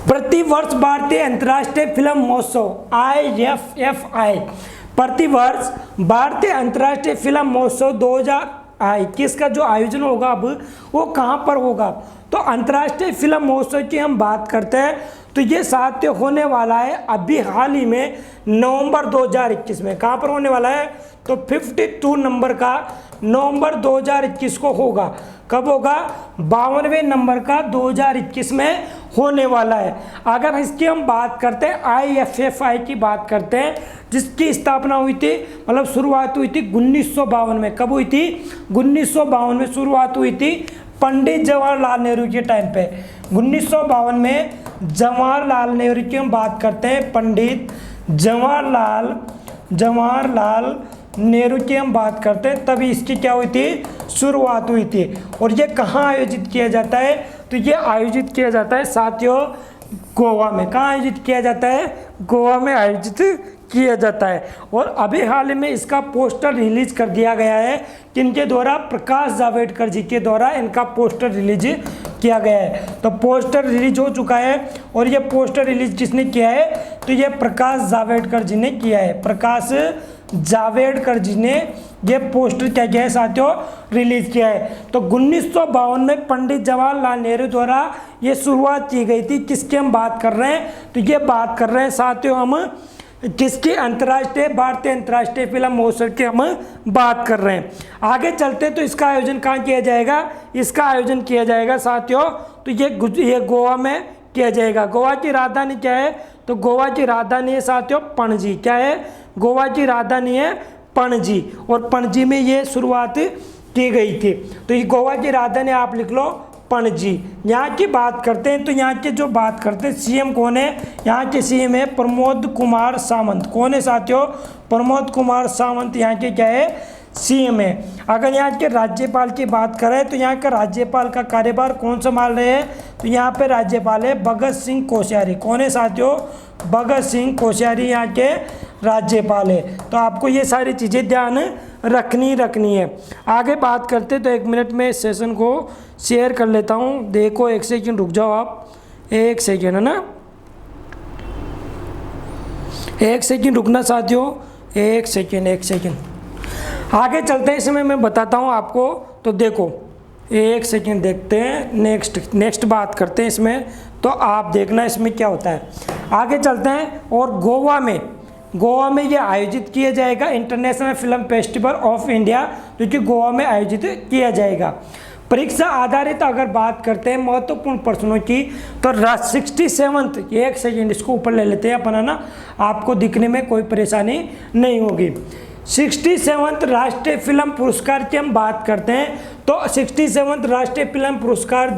प्रतिवर्ष भारतीय अंतर्राष्ट्रीय फिल्म महोत्सव IFFI, प्रतिवर्ष भारतीय अंतर्राष्ट्रीय फिल्म महोत्सव 2021 का जो आयोजन होगा अब वो कहाँ पर होगा? तो अंतर्राष्ट्रीय फिल्म महोत्सव की हम बात करते हैं तो ये साथ होने वाला है अभी हाल ही में नवंबर 2021 में। कहाँ पर होने वाला है? तो 52 नंबर का नवंबर 2021 को होगा। कब होगा? 52वें नंबर का 2021 में होने वाला है। अगर इसकी हम बात करते हैं, IFFI की बात करते हैं, जिसकी स्थापना हुई थी, मतलब शुरुआत हुई थी 1952 में। कब हुई थी? 1952 में शुरुआत हुई थी, पंडित जवाहरलाल नेहरू के टाइम पे। 1952 में जवाहरलाल नेहरू की हम बात करते हैं, पंडित जवाहरलाल नेहरू की हम बात करते हैं, तभी इसकी क्या हुई थी? शुरुआत हुई थी। और ये कहाँ आयोजित किया जाता है? तो ये आयोजित किया जाता है साथियों गोवा में। कहाँ आयोजित किया जाता है? गोवा में आयोजित किया जाता है। और अभी हाल में इसका पोस्टर रिलीज कर दिया गया है, किनके द्वारा, प्रकाश जावड़ेकर जी के द्वारा इनका पोस्टर रिलीज किया गया है। तो पोस्टर रिलीज हो चुका है, और ये पोस्टर रिलीज किसने किया है, तो ये प्रकाश जावड़ेकर जी ने किया है। प्रकाश जावड़ेकर जी ने ये पोस्टर क्या किया है साथियों, रिलीज किया है। तो 1952 में पंडित जवाहरलाल नेहरू द्वारा ये शुरुआत की गई थी। किसकी हम बात कर रहे हैं, तो ये बात कर रहे हैं साथियों हम किसकी, अंतर्राष्ट्रीय भारतीय अंतर्राष्ट्रीय फिल्म महोत्सव की हम बात कर रहे हैं। आगे चलते तो इसका आयोजन कहाँ किया जाएगा, इसका आयोजन किया जाएगा साथियों, तो ये गोवा में किया जाएगा। गोवा की राजधानी क्या है, तो गोवा की राजधानी है साथियों पणजी। क्या है, गोवा की राजधानी है पणजी, और पणजी में ये शुरुआत की गई थी। तो ये गोवा की राजधानी आप लिख लो पणजी। यहाँ की बात करते हैं, तो यहाँ के जो बात करते हैं सीएम कौन है, यहाँ के सीएम है प्रमोद कुमार सावंत। कौन है साथियों, प्रमोद कुमार सावंत यहाँ के क्या है, सीएम है। अगर यहाँ के राज्यपाल की बात करें तो यहाँ का राज्यपाल का कार्यभार कौन संभाल रहे हैं, तो यहाँ पे राज्यपाल है भगत सिंह कोश्यारी। कौन है साथियों, भगत सिंह कोश्यारी यहाँ के राज्यपाल है। तो आपको ये सारी चीज़ें ध्यान रखनी है। आगे बात करते तो 1 मिनट में इस सेशन को शेयर कर लेता हूँ। देखो 1 सेकंड रुक जाओ आप, 1 सेकंड है ना, 1 सेकंड रुकना साथियों, 1 सेकंड। आगे चलते हैं, इसमें मैं बताता हूँ आपको। तो देखो 1 सेकंड देखते हैं, नेक्स्ट बात करते हैं इसमें, तो आप देखना इसमें क्या होता है। आगे चलते हैं, और गोवा में ये आयोजित किया जाएगा international film festival of India, जो कि गोवा में आयोजित किया जाएगा। परीक्षा आधारित अगर बात करते हैं महत्वपूर्ण प्रश्नों की, तो 67th, 1 सेकेंड इसको ऊपर ले लेते हैं अपन, है ना, आपको दिखने में कोई परेशानी नहीं होगी। 67th राष्ट्रीय फिल्म पुरस्कार की हम बात करते हैं, तो 67th राष्ट्रीय फिल्म पुरस्कार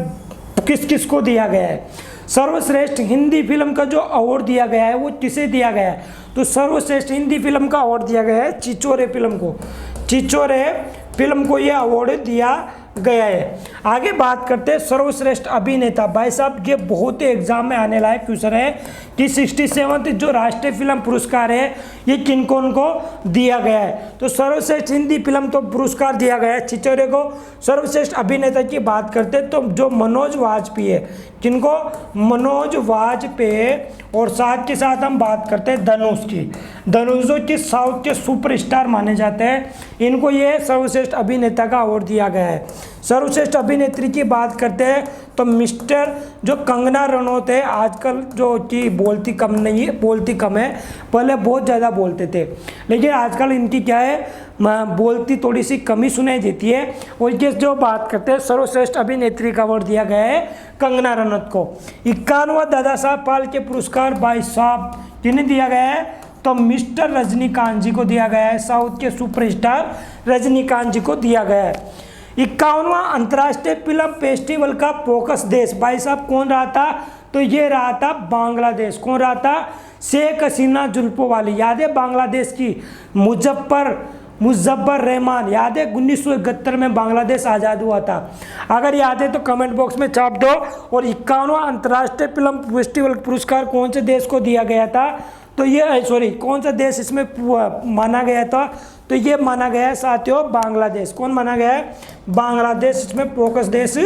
किस किस को दिया गया है। सर्वश्रेष्ठ हिंदी फिल्म का जो अवार्ड दिया गया है वो किसे दिया गया है, तो सर्वश्रेष्ठ हिंदी फिल्म का अवार्ड दिया गया है छिछोरे फिल्म को ये अवार्ड दिया गया है। आगे बात करते हैं सर्वश्रेष्ठ अभिनेता। भाई साहब ये बहुत ही एग्जाम में आने लायक क्वेश्चन है कि 67th जो राष्ट्रीय फिल्म पुरस्कार है ये किन कौन को दिया गया है। तो सर्वश्रेष्ठ हिंदी फिल्म तो पुरस्कार दिया गया है छिछोरे को। सर्वश्रेष्ठ अभिनेता की बात करते हैं तो जो मनोज वाजपेयी है, किनको, मनोज वाजपेयी, और साथ के साथ हम बात करते हैं धनुष की। धनुष जो कि साउथ के सुपरस्टार माने जाते हैं, इनको ये सर्वश्रेष्ठ अभिनेता का अवार्ड दिया गया है। सर्वश्रेष्ठ अभिनेत्री की बात करते हैं तो मिस्टर जो कंगना रनौत है, आजकल जो कि बोलती कम है, पहले बहुत ज़्यादा बोलते थे, लेकिन आजकल इनकी क्या है, बोलती थोड़ी सी कमी सुनाई देती है। और ये जो बात करते हैं सर्वश्रेष्ठ अभिनेत्री का अवार्ड दिया गया है कंगना रनौत को। 51वां दादा साहब फाल्के पुरस्कार भाई साहब किन्हें दिया गया है, तो मिस्टर रजनीकांत जी को दिया गया है। साउथ के सुपरस्टार रजनीकांत जी को दिया गया है। 51वां अंतर्राष्ट्रीय फिल्म फेस्टिवल का फोकस देश भाई साहब कौन रहा था, तो ये रहा था बांग्लादेश। कौन रहा था, शेख हसीना जुल्फों वाली, याद है बांग्लादेश की, मुजफ्फर रहमान, याद है 1971 में बांग्लादेश आज़ाद हुआ था। अगर याद है तो कमेंट बॉक्स में छाप दो। और 51वां अंतर्राष्ट्रीय फिल्म फेस्टिवल पुरस्कार कौन से देश को दिया गया था, तो ये कौन सा देश इसमें माना गया था, तो ये माना गया है साथियों बांग्लादेश। कौन माना गया है, बांग्लादेश इसमें फोकस देश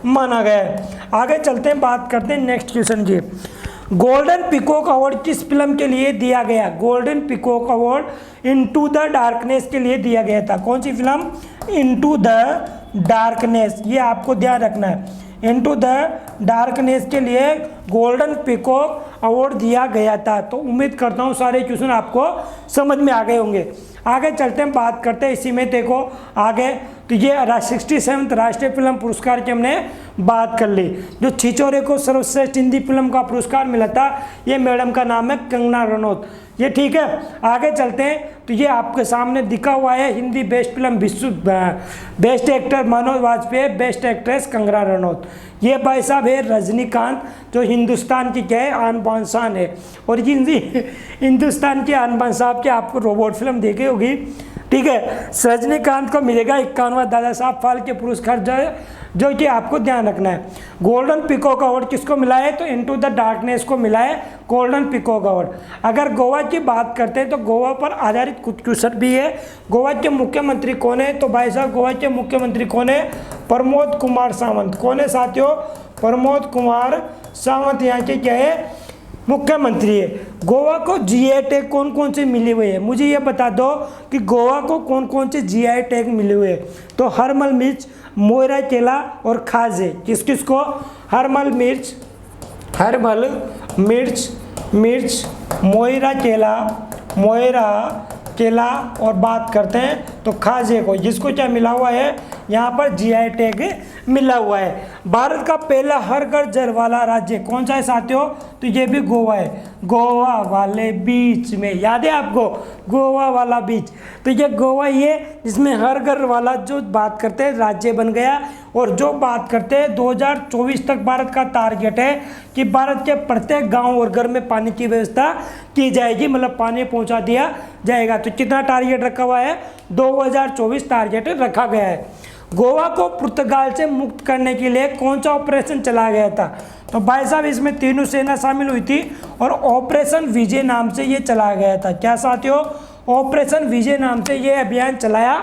माना गया है। आगे चलते हैं, बात करते हैं नेक्स्ट क्वेश्चन की। गोल्डन पीकॉक अवार्ड किस फिल्म के लिए दिया गया, golden peacock award into the darkness के लिए दिया गया था। कौन सी फिल्म, इनटू द डार्कनेस, ये आपको ध्यान रखना है। इनटू द डार्कनेस के लिए गोल्डन पीकॉक अवार्ड दिया गया था। तो उम्मीद करता हूँ सारे क्वेश्चन आपको समझ में आ गए होंगे। आगे चलते हैं, बात करते हैं इसी में, देखो आगे, तो ये 67वें राष्ट्रीय फिल्म पुरस्कार की हमने बात कर ली। जो छिछोरे को सर्वश्रेष्ठ हिंदी फिल्म का पुरस्कार मिला था, ये मैडम का नाम है कंगना रनौत, ये ठीक है। आगे चलते हैं, तो ये आपके सामने दिखा हुआ है Hindi best film best actor Manoj Vajpayee, best actress Kangana Ranaut. ये भाई साहब है रजनीकांत, जो हिंदुस्तान की क्या है, आन बान शान है। और ये हिंदुस्तान के आन बान साहब की आपको रोबोट फिल्म देखी होगी, ठीक है। रजनीकांत को मिलेगा 51वां दादा साहब फाल्के पुरस्कार, जो कि आपको ध्यान रखना है। गोल्डन पीकॉक अवार्ड किसको मिला है? तो इनटू द डार्कनेस को मिला है गोल्डन पीकॉक अवार्ड। अगर गोवा की बात करते हैं तो गोवा पर आधारित कुछ क्वेश्चन भी है। गोवा के मुख्यमंत्री कौन है? तो भाई साहब गोवा के मुख्यमंत्री कौन है? प्रमोद कुमार सावंत। कौन है साथियों? प्रमोद कुमार सावंत यहाँ के क्या है? मुख्यमंत्री है। गोवा को जीआई टैग कौन कौन से मिले हुए हैं? मुझे ये बता दो कि गोवा को कौन कौन से जीआई टैग मिले हुए हैं। तो हरमल मिर्च, मोयरा केला और खाजे। किस किस को? हरमल मिर्च, मोयरा केला और बात करते हैं तो खाजे को, जिसको क्या मिला हुआ है? यहाँ पर जीआई टैग मिला हुआ है। भारत का पहला हर घर जल वाला राज्य कौन सा है साथियों? तो ये भी गोवा है। गोवा वाले बीच में, याद है आपको? गोवा वाला बीच। तो ये गोवा ही है जिसमें हर घर वाला जो बात करते हैं राज्य बन गया। और जो बात करते हैं 2024 तक भारत का टारगेट है कि भारत के प्रत्येक गांव और घर में पानी की व्यवस्था की जाएगी, मतलब पानी पहुंचा दिया जाएगा। तो कितना टारगेट रखा हुआ है? 2024 टारगेट रखा गया है। गोवा को पुर्तगाल से मुक्त करने के लिए कौन सा ऑपरेशन चलाया गया था? तो भाई साहब इसमें तीनों सेना शामिल हुई थी और ऑपरेशन विजय नाम से ये चलाया गया था। क्या साथियों? ऑपरेशन विजय नाम से ये अभियान चलाया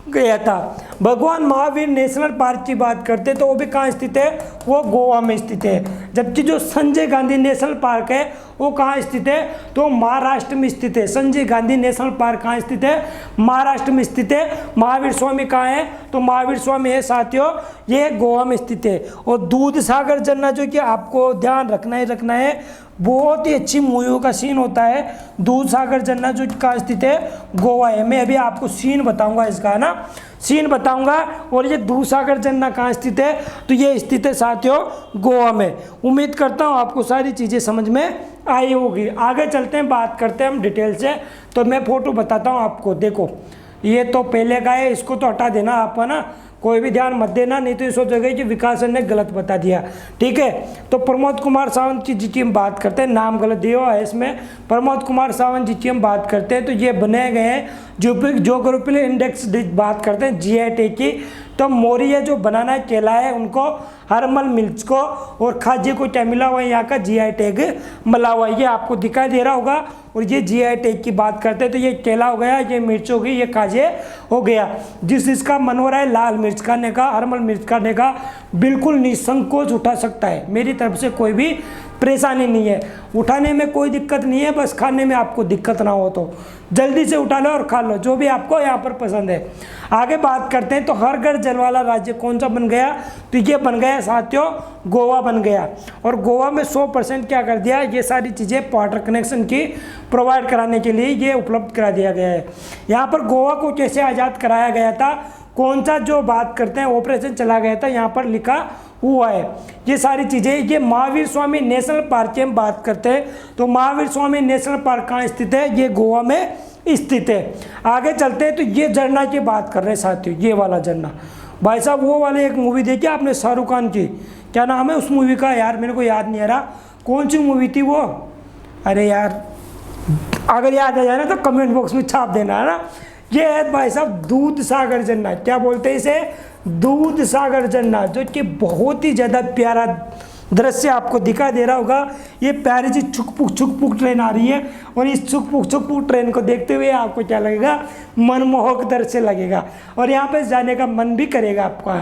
गया था। भगवान महावीर नेशनल पार्क की बात करते तो वो भी कहाँ स्थित है? वो गोवा में स्थित है। जबकि जो संजय गांधी नेशनल पार्क है वो कहाँ स्थित है? तो महाराष्ट्र में स्थित है। संजय गांधी नेशनल पार्क कहाँ स्थित है? महाराष्ट्र में स्थित है। महावीर स्वामी कहाँ है? तो महावीर स्वामी है साथियों ये गोवा में स्थित है। और दूध सागर झरना जो कि आपको ध्यान रखना है, बहुत ही अच्छी मूवियों का सीन होता है। दूध सागर झरना जो कहाँ स्थित है? गोवा है। मैं अभी आपको सीन बताऊंगा इसका ना, सीन बताऊंगा। और ये दूध सागर झरना कहाँ स्थित है? तो ये स्थित है साथियों गोवा में। उम्मीद करता हूँ आपको सारी चीज़ें समझ में आई होगी। आगे चलते हैं, बात करते हैं हम डिटेल से। तो मैं फोटो बताता हूँ आपको। देखो ये तो पहले का है, इसको तो हटा देना आप, है ना, कोई भी ध्यान मत देना, नहीं तो ये सोचोगे कि विकास सर ने गलत बता दिया। ठीक है। तो प्रमोद कुमार सावंत जी की हम बात करते हैं, नाम गलत दिया हुआ है इसमें। प्रमोद कुमार सावंत जी की हम बात करते हैं तो ये बने गए हैं ज्योग्राफिकल इंडेक्स बात करते हैं जीआई टैग की। तो मोरिया जो बनाना केला है उनको, हरमल मिर्च को और खाजे को क्या मिला हुआ है? यहाँ का जीआई टैग मिला हुआ है। ये आपको दिखाई दे रहा होगा। और ये जीआई टैग की बात करते हैं तो ये केला हो गया, ये मिर्च हो गई, ये खाजे हो गया। जिसका मन हो रहा है लाल मिर्च खाने का, हरमल मिर्च खाने का, बिल्कुल निसंकोच उठा सकता है। मेरी तरफ से कोई भी परेशानी नहीं है, उठाने में कोई दिक्कत नहीं है, बस खाने में आपको दिक्कत ना हो तो जल्दी से उठा लो और खा लो जो भी आपको यहाँ पर पसंद है। आगे बात करते हैं तो हर घर जल वाला राज्य कौन सा बन गया? तो ये बन गया साथियों गोवा बन गया। और गोवा में 100% क्या कर दिया? ये सारी चीज़ें वाटर कनेक्शन की प्रोवाइड कराने के लिए ये उपलब्ध करा दिया गया है। यहाँ पर गोवा को कैसे आज़ाद कराया गया था, कौन सा जो बात करते हैं ऑपरेशन चला गया था, यहाँ पर लिखा हुआ है ये सारी चीज़ें। ये महावीर स्वामी नेशनल पार्क की हम बात करते हैं तो महावीर स्वामी नेशनल पार्क कहाँ स्थित है? ये गोवा में स्थित है। आगे चलते हैं तो ये झरना की बात कर रहे हैं साथियों, ये वाला झरना। भाई साहब वो वाले एक मूवी देखी आपने शाहरुख खान की, क्या नाम है उस मूवी का? यार मेरे को याद नहीं आ रहा, कौन सी मूवी थी वो? अरे यार अगर याद आ जाए ना तो कमेंट बॉक्स में छाप देना, है ना। ये है भाई साहब दूध सागर झरना। क्या बोलते हैं इसे? दूध सागर झरना, जो कि बहुत ही ज़्यादा प्यारा दृश्य आपको दिखाई दे रहा होगा। ये प्यारी सी छुक ट्रेन आ रही है और इस छुक ट्रेन को देखते हुए आपको क्या लगेगा? मनमोहक दृश्य लगेगा और यहाँ पे जाने का मन भी करेगा। आपका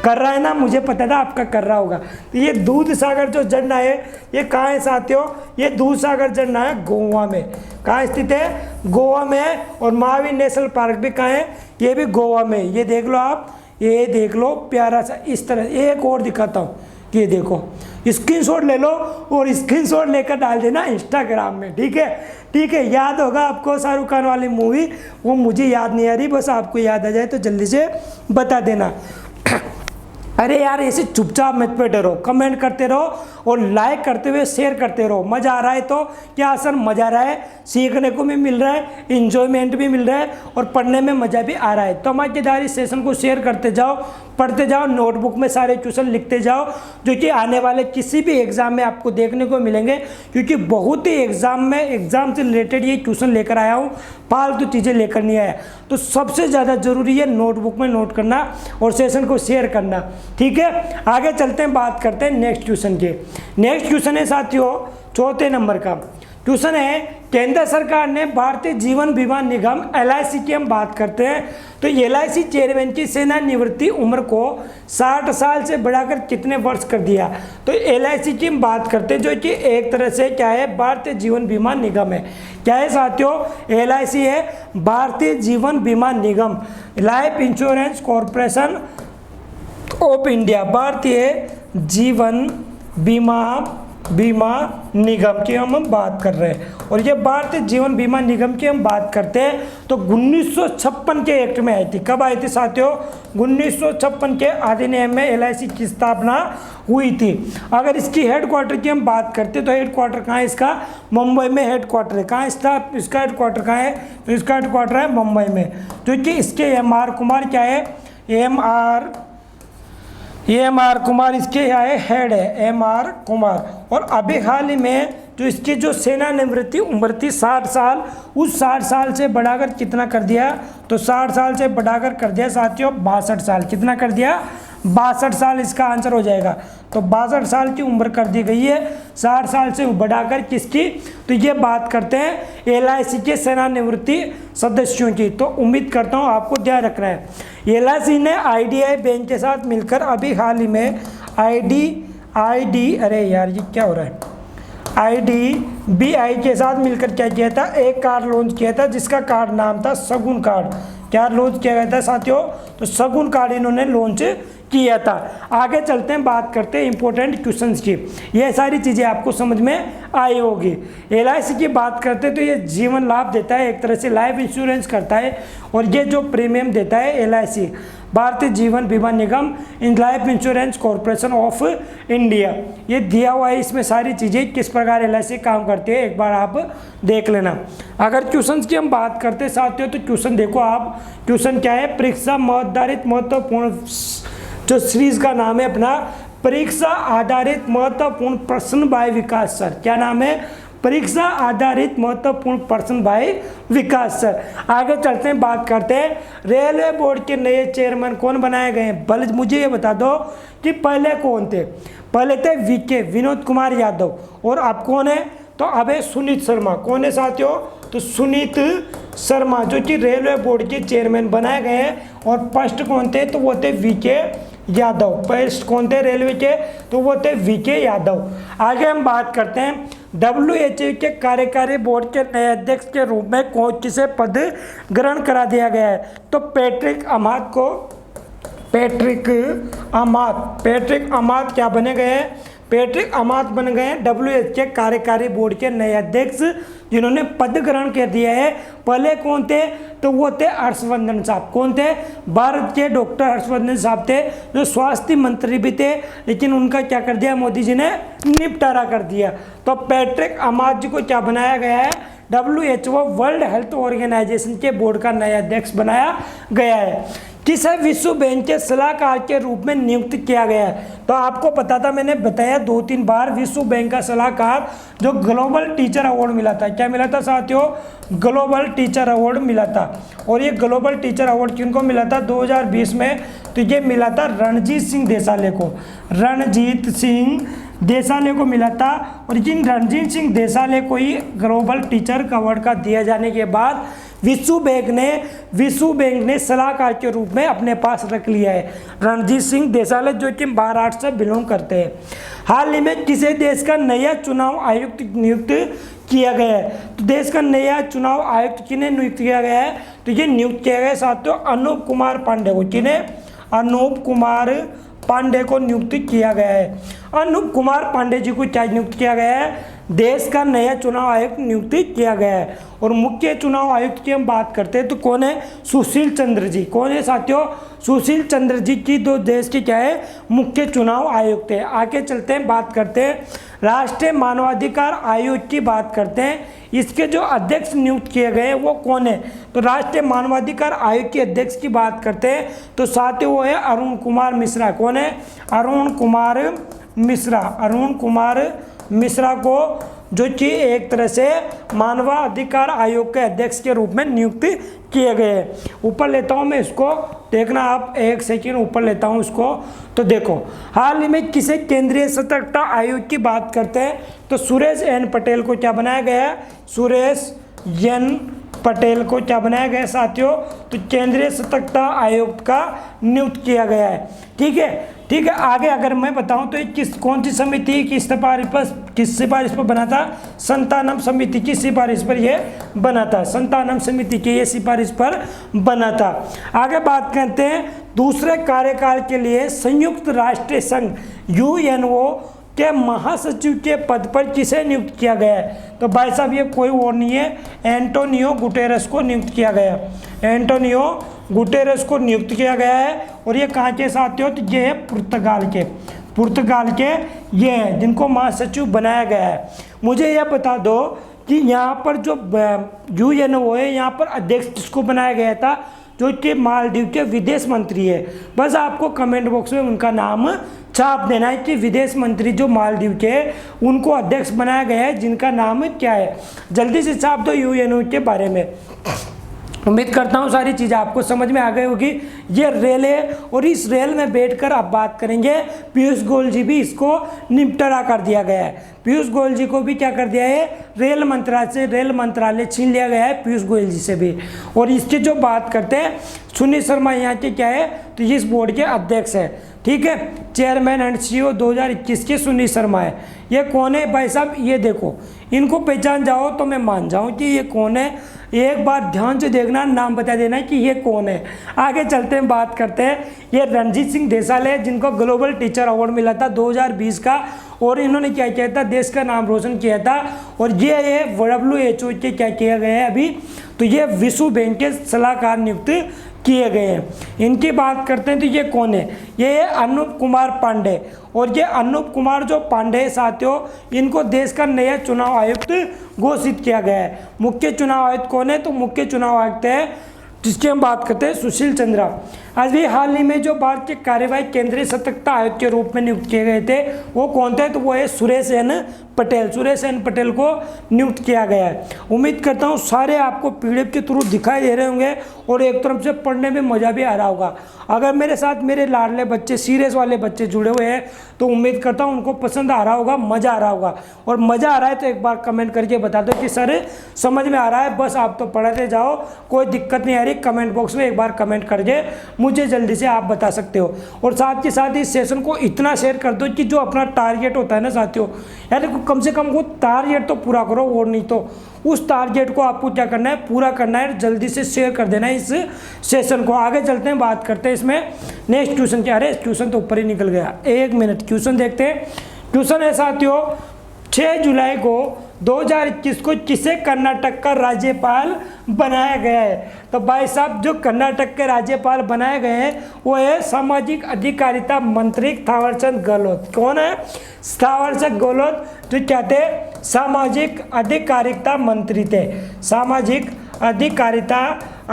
कर रहा है ना, मुझे पता था आपका कर रहा होगा। तो ये दूध सागर जो झरना है ये कहाँ है साथियों? ये दूध सागर झरना है गोवा में। कहाँ स्थित है? गोवा में है। और महावीर नेशनल पार्क भी कहाँ है? ये भी गोवा में। ये देख लो आप, ये देख लो प्यारा सा इस तरह। एक और दिखाता हूँ, ये देखो, स्क्रीनशॉट ले लो और स्क्रीनशॉट लेकर डाल देना इंस्टाग्राम में। ठीक है, ठीक है। याद होगा आपको शाहरुख खान वाली मूवी, वो मुझे याद नहीं आ रही, बस आपको याद आ जाए तो जल्दी से बता देना। अरे यार ऐसे चुपचाप मत बैठे रहो, कमेंट करते रहो और लाइक करते हुए शेयर करते रहो। मज़ा आ रहा है तो क्या सर मज़ा आ रहा है, सीखने को भी मिल रहा है, इंजॉयमेंट भी मिल रहा है और पढ़ने में मज़ा भी आ रहा है। तो मज़ेदार इस सेशन को शेयर करते जाओ, पढ़ते जाओ, नोटबुक में सारे क्वेश्चन लिखते जाओ जो कि आने वाले किसी भी एग्ज़ाम में आपको देखने को मिलेंगे, क्योंकि बहुत ही एग्ज़ाम से रिलेटेड ये क्वेश्चन लेकर आया हूँ, फालतू चीज़ें लेकर नहीं आया। तो सबसे ज़्यादा ज़रूरी है नोटबुक में नोट करना और सेशन को शेयर करना। ठीक है, आगे चलते हैं, बात करते हैं नेक्स्ट क्वेश्चन के। नेक्स्ट क्वेश्चन है साथियों 4 नंबर का क्वेश्चन है, केंद्र सरकार ने भारतीय जीवन बीमा निगम LIC की हम बात करते हैं तो LIC चेयरमैन की सेवानिवृत्ति उम्र को 60 साल से बढ़ाकर कितने वर्ष कर दिया। तो LIC की हम बात करते हैं जो कि एक तरह से क्या है, भारतीय जीवन बीमा निगम है। क्या है साथियों, LIC है भारतीय जीवन बीमा निगम, life insurance corporation of India, भारतीय जीवन बीमा निगम की हम बात कर रहे हैं। और ये भारतीय जीवन बीमा निगम की हम बात करते हैं तो 1956 के एक्ट में आई थी। कब आई थी साथियों, 1956 के अधिनियम में LIC की स्थापना हुई थि। अगर इसकी हेडक्वार्टर की हम बात करते हैं तो हेडक्वार्टर कहाँ है इसका, मुंबई में हेडक्वार्टर है। कहाँ इसका हेडक्वार्टर कहाँ है, तो इसका हेडक्वार्टर है मुंबई में, जो कि इसके MR कुमार क्या है, MR कुमार इसके यहाँ है, हेड है MR कुमार। और अभी हाल ही में जो इसकी जो सेवानिवृत्ति उम्र थी 60 साल, उस 60 साल से बढ़ाकर कितना कर दिया, तो 60 साल से बढ़ाकर कर दिया साथियों 62 साल। कितना कर दिया, 62 साल इसका आंसर हो जाएगा। तो 62 साल की उम्र कर दी गई है 60 साल से बढ़ाकर किसकी, तो ये बात करते हैं LIC के सेवानिवृत्ति सदस्यों की। तो उम्मीद करता हूँ आपको ध्यान रखना है। LIC ने IDI बैंक के साथ मिलकर अभी हाल ही में अरे यार ये क्या हो रहा है, IDBI के साथ मिलकर क्या किया था, एक कार्ड लॉन्च किया था जिसका कार्ड नाम था शगुन कार्ड। क्या लॉन्च किया गया था साथियों, तो शगुन कार्ड इन्होंने लॉन्च किया था। आगे चलते हैं, बात करते हैं इंपॉर्टेंट क्वेश्चंस की। ये सारी चीज़ें आपको समझ में आई होगी। LIC की बात करते हैं तो ये जीवन लाभ देता है, एक तरह से लाइफ इंश्योरेंस करता है। और ये जो प्रीमियम देता है LIC भारतीय जीवन बीमा निगम इन life insurance corporation of India, ये दिया हुआ है। इसमें सारी चीज़ें किस प्रकार LIC काम करती है एक बार आप देख लेना। अगर क्वेश्चंस की हम बात करते हैं साथियों तो क्वेश्चन देखो आप, क्वेश्चन क्या है, परीक्षा आधारित महत्वपूर्ण, जो सीरीज का नाम है अपना परीक्षा आधारित महत्वपूर्ण प्रश्न बाय विकास सर। क्या नाम है, परीक्षा आधारित महत्वपूर्ण प्रश्न बाय विकास सर। आगे चलते हैं, बात करते हैं रेलवे बोर्ड के नए चेयरमैन कौन बनाए गए हैं। बल मुझे ये बता दो कि पहले कौन थे, पहले थे VK विनोद कुमार यादव, और अब कौन है, तो अब है सुनीत शर्मा। कौन है साथियों, तो सुनीत शर्मा जो कि रेलवे बोर्ड के चेयरमैन बनाए गए हैं। और फर्स्ट कौन थे, तो वो थे VK यादव। फर्स्ट कौन थे रेलवे के, तो वो थे VK यादव। आगे हम बात करते हैं WHO के कार्यकारी बोर्ड के नए अध्यक्ष के रूप में किसे पद ग्रहण करा दिया गया है, तो पैट्रिक अमात क्या बने गए हैं, पैट्रिक अमात बन गए हैं WHO के कार्यकारी बोर्ड के नए अध्यक्ष, जिन्होंने पद ग्रहण कर दिया है। पहले कौन थे, तो वो थे हर्षवर्धन साहब। कौन थे, भारत के डॉक्टर हर्षवर्धन साहब थे, जो स्वास्थ्य मंत्री भी थे, लेकिन उनका क्या कर दिया मोदी जी ने, निपटारा कर दिया। तो पैट्रिक अमात जी को क्या बनाया गया है, WHO वर्ल्ड हेल्थ ऑर्गेनाइजेशन के बोर्ड का नया अध्यक्ष बनाया गया है। किसे विश्व बैंक के सलाहकार के रूप में नियुक्त किया गया है, तो आपको पता था, मैंने बताया 2-3 बार, विश्व बैंक का सलाहकार जो ग्लोबल टीचर अवार्ड मिला था। क्या मिला था साथियों, ग्लोबल टीचर अवार्ड मिला था। और ये ग्लोबल टीचर अवार्ड किनको मिला था 2020 में, तो ये मिला था रणजीत सिंह देसाले को, रणजीत सिंह देसाले को मिला था। और जिन रणजीत सिंह देसाले को ही ग्लोबल टीचर अवार्ड का दिया जाने के बाद विश्व बैंक ने सलाहकार के रूप में अपने पास रख लिया है रणजीत सिंह देसाले, जो कि महाराष्ट्र से बिलोंग करते हैं। हाल ही में किसी देश का नया चुनाव आयुक्त नियुक्त किया गया है, तो देश का नया चुनाव आयुक्त किन्हें नियुक्त किया गया है, तो ये नियुक्त किया गया है साथियों अनूप कुमार पांडे को। किन्हें, अनूप कुमार पांडे को नियुक्त किया गया है। अनूप कुमार पांडे जी को क्या नियुक्त किया गया है, देश का नया चुनाव आयुक्त नियुक्त किया गया है। और मुख्य चुनाव आयुक्त की हम बात करते हैं तो कौन है? सुशील चंद्र जी। कौन है साथियों? सुशील चंद्र जी की दो देश के क्या है? मुख्य चुनाव आयुक्त है। आगे चलते हैं, बात करते हैं राष्ट्रीय मानवाधिकार आयोग की बात करते हैं। इसके जो अध्यक्ष नियुक्त किए गए वो कौन है? तो राष्ट्रीय मानवाधिकार आयोग के अध्यक्ष की बात करते हैं तो साथियों वो है अरुण कुमार मिश्रा। कौन है? अरुण कुमार मिश्रा। अरुण कुमार मिश्रा को जो कि एक तरह से मानवाधिकार आयोग के अध्यक्ष के रूप में नियुक्त किए गए। ऊपर लेता हूं मैं इसको, देखना आप, एक सेकंड ऊपर लेता हूं इसको। तो देखो, हाल ही में किसे केंद्रीय सतर्कता आयोग की बात करते हैं तो सुरेश एन पटेल को क्या बनाया गया है? सुरेश एन पटेल को क्या बनाया गया साथियों? तो केंद्रीय सतर्कता आयोग का नियुक्त किया गया है। ठीक है, ठीक है। आगे अगर मैं बताऊं तो ये कौन सी समिति की किस सिफारिश पर बना था? संतानम समिति की सिफारिश पर यह बना था। संतानम समिति की ये सिफारिश पर बना था। आगे बात करते हैं दूसरे कार्यकाल के लिए संयुक्त राष्ट्र संघ यूएनओ के महासचिव के पद पर किसे नियुक्त किया गया है? तो भाई साहब ये कोई और नहीं है, एंटोनियो गुटेरेस को नियुक्त किया गया। एंटोनियो गुटेरेस को नियुक्त किया गया है। और ये कहाँ के साथियों? तो ये है पुर्तगाल के ये हैं जिनको महासचिव बनाया गया है। मुझे यह बता दो कि यहाँ पर जो यूएनओ है यहाँ पर अध्यक्ष किसको बनाया गया था? जो कि मालदीव के विदेश मंत्री है। बस आपको कमेंट बॉक्स में उनका नाम छाप देना है कि विदेश मंत्री जो मालदीव के उनको अध्यक्ष बनाया गया है, जिनका नाम क्या है। जल्दी से छाप दो यूएनओ के बारे में। उम्मीद करता हूँ सारी चीज़ें आपको समझ में आ गई होगी। ये रेल है और इस रेल में बैठकर आप बात करेंगे। पीयूष गोयल जी भी इसको निपटारा कर दिया गया है। पीयूष गोयल जी को भी क्या कर दिया है? रेल मंत्रालय छीन लिया गया है पीयूष गोयल जी से भी। और इसकी जो बात करते हैं सुनील शर्मा यहाँ के क्या है? तो इस बोर्ड के अध्यक्ष है। ठीक है, चेयरमैन एंड CEO 2021 के सुनील शर्मा है। ये कौन है भाई साहब? ये देखो, इनको पहचान जाओ तो मैं मान जाऊं कि ये कौन है। एक बार ध्यान से देखना, नाम बता देना कि ये कौन है। आगे चलते हैं, बात करते हैं। ये रणजीत सिंह देसाल है जिनको ग्लोबल टीचर अवार्ड मिला था 2020 का। और इन्होंने क्या किया था? देश का नाम रोशन किया था। और ये WHO के क्या किया गया है अभी? तो ये विश्व बैंक के सलाहकार नियुक्त किए गए हैं। इनकी बात करते हैं तो ये कौन है? ये अनूप कुमार पांडे। और ये अनूप कुमार जो पांडे साथियों, इनको देश का नया चुनाव आयुक्त घोषित किया गया है। मुख्य चुनाव आयुक्त कौन है? तो मुख्य चुनाव आयुक्त है जिसकी हम बात करते हैं सुशील चंद्रा। अभी हाल ही में जो भारत के कार्यवाही केंद्रीय सतर्कता आयोग के रूप में नियुक्त किए गए थे वो कौन थे? तो वो है सुरेश एन पटेल। सुरेश एन पटेल को नियुक्त किया गया है। उम्मीद करता हूँ सारे आपको PDF के थ्रू दिखाई दे रहे होंगे और एक तरफ से पढ़ने में मज़ा भी आ रहा होगा। अगर मेरे साथ मेरे लाडले बच्चे, सीरियस वाले बच्चे जुड़े हुए हैं तो उम्मीद करता हूँ उनको पसंद आ रहा होगा, मज़ा आ रहा होगा। और मज़ा आ रहा है तो एक बार कमेंट करके बता दो कि सर समझ में आ रहा है, बस आप तो पढ़ते जाओ, कोई दिक्कत नहीं आ रही। कमेंट बॉक्स में एक बार कमेंट करके मुझे जल्दी से आप बता सकते हो। और साथ के साथ इस सेशन को इतना शेयर कर दो कि जो अपना टारगेट होता है ना साथियों, यार कम से कम वो टारगेट तो पूरा करो। और नहीं तो उस टारगेट को आपको क्या करना है? पूरा करना है। जल्दी से शेयर कर देना है इस सेशन को। आगे चलते हैं, बात करते हैं इसमें नेक्स्ट क्वेश्चन क्या है। क्वेश्चन तो ऊपर ही निकल गया, एक मिनट। क्वेश्चन देखते हैं। क्वेश्चन है साथियों, 6 जुलाई को 2021 को किसे कर्नाटक का राज्यपाल बनाया गया है? तो भाई साहब जो कर्नाटक के राज्यपाल बनाए गए हैं वो है सामाजिक अधिकारिता मंत्री थावरचंद गहलोत। कौन है? थावरचंद गहलोत जो क्या थे? सामाजिक अधिकारिता मंत्री थे। सामाजिक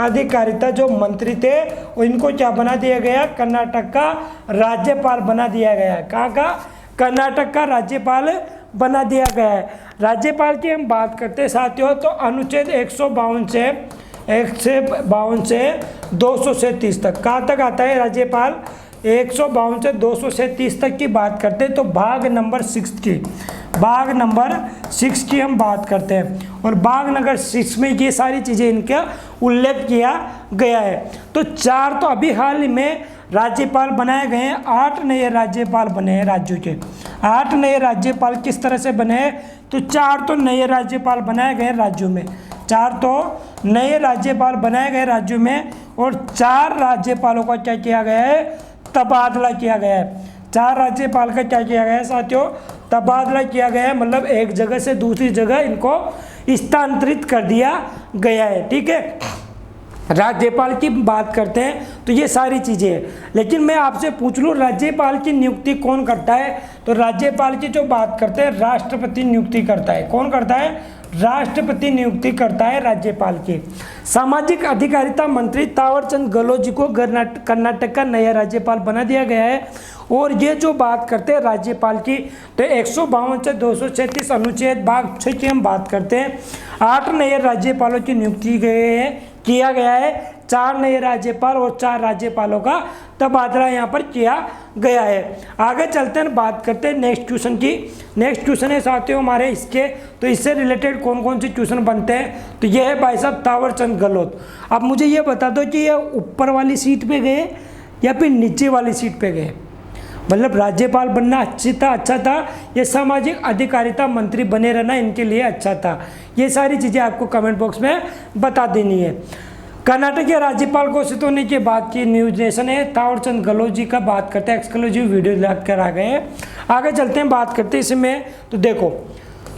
अधिकारिता जो मंत्री थे इनको क्या बना दिया गया? कर्नाटक का राज्यपाल बना दिया गया है। कहाँ का? कर्नाटक का राज्यपाल बना दिया गया है। राज्यपाल की हम बात करते हैं साथियों तो अनुच्छेद 152 से 230 तक कहाँ तक आता है राज्यपाल? 152 से 230 तक की बात करते हैं। तो भाग नंबर 6 की हम बात करते हैं। और भाग नंबर 6 में ये सारी चीज़ें इनका उल्लेख किया गया है। तो 4 तो अभी हाल ही में राज्यपाल बनाए गए हैं। 8 नए राज्यपाल बने हैं राज्यों के। 8 नए राज्यपाल किस तरह से बने हैं? तो 4 तो नए राज्यपाल बनाए गए राज्यों में। 4 तो नए राज्यपाल बनाए गए राज्यों में। और 4 राज्यपालों का क्या किया गया है? तबादला किया गया है। 4 राज्यपाल का क्या किया गया है साथियों, तबादला किया गया है, मतलब एक जगह से दूसरी जगह इनको स्थानांतरित कर दिया गया है। ठीक है, राज्यपाल की बात करते हैं तो ये सारी चीज़ें हैं। लेकिन मैं आपसे पूछ लूँ राज्यपाल की नियुक्ति कौन करता है, तो राज्यपाल की जो बात करते हैं राष्ट्रपति नियुक्ति करता है। कौन करता है, राष्ट्रपति नियुक्ति करता है राज्यपाल की। सामाजिक अधिकारिता मंत्री तावरचंद गहलोत जी को कर्नाटक का नया राज्यपाल बना दिया गया है। और ये जो बात करते हैं राज्यपाल की, तो 152 से 236 अनुच्छेद भाग 6 की हम बात करते हैं। 8 नए राज्यपालों की नियुक्ति किया गया है, 4 नए राज्यपाल और 4 राज्यपालों का तबादला यहाँ पर किया गया है। आगे चलते हैं, बात करते हैं नेक्स्ट क्वेश्चन की। नेक्स्ट क्वेश्चन है साथियों हमारे इसके, तो इससे रिलेटेड कौन कौन से क्वेश्चन बनते हैं, तो ये है भाई साहब तावरचंद गहलोत। अब मुझे ये बता दो कि ये ऊपर वाली सीट पे गए या फिर नीचे वाली सीट पे गए, मतलब राज्यपाल बनना अच्छा था, ये सामाजिक अधिकारिता मंत्री बने रहना इनके लिए अच्छा था। ये सारी चीज़ें आपको कमेंट बॉक्स में बता देनी है। कर्नाटक के राज्यपाल घोषित होने के बाद की न्यूज नेशन है, तावरचंद गहलोत जी का बात करते हैं, एक्सक्लूसिव वीडियो लेकर आ गए हैं। आगे चलते हैं, बात करते हैं इसमें। तो देखो,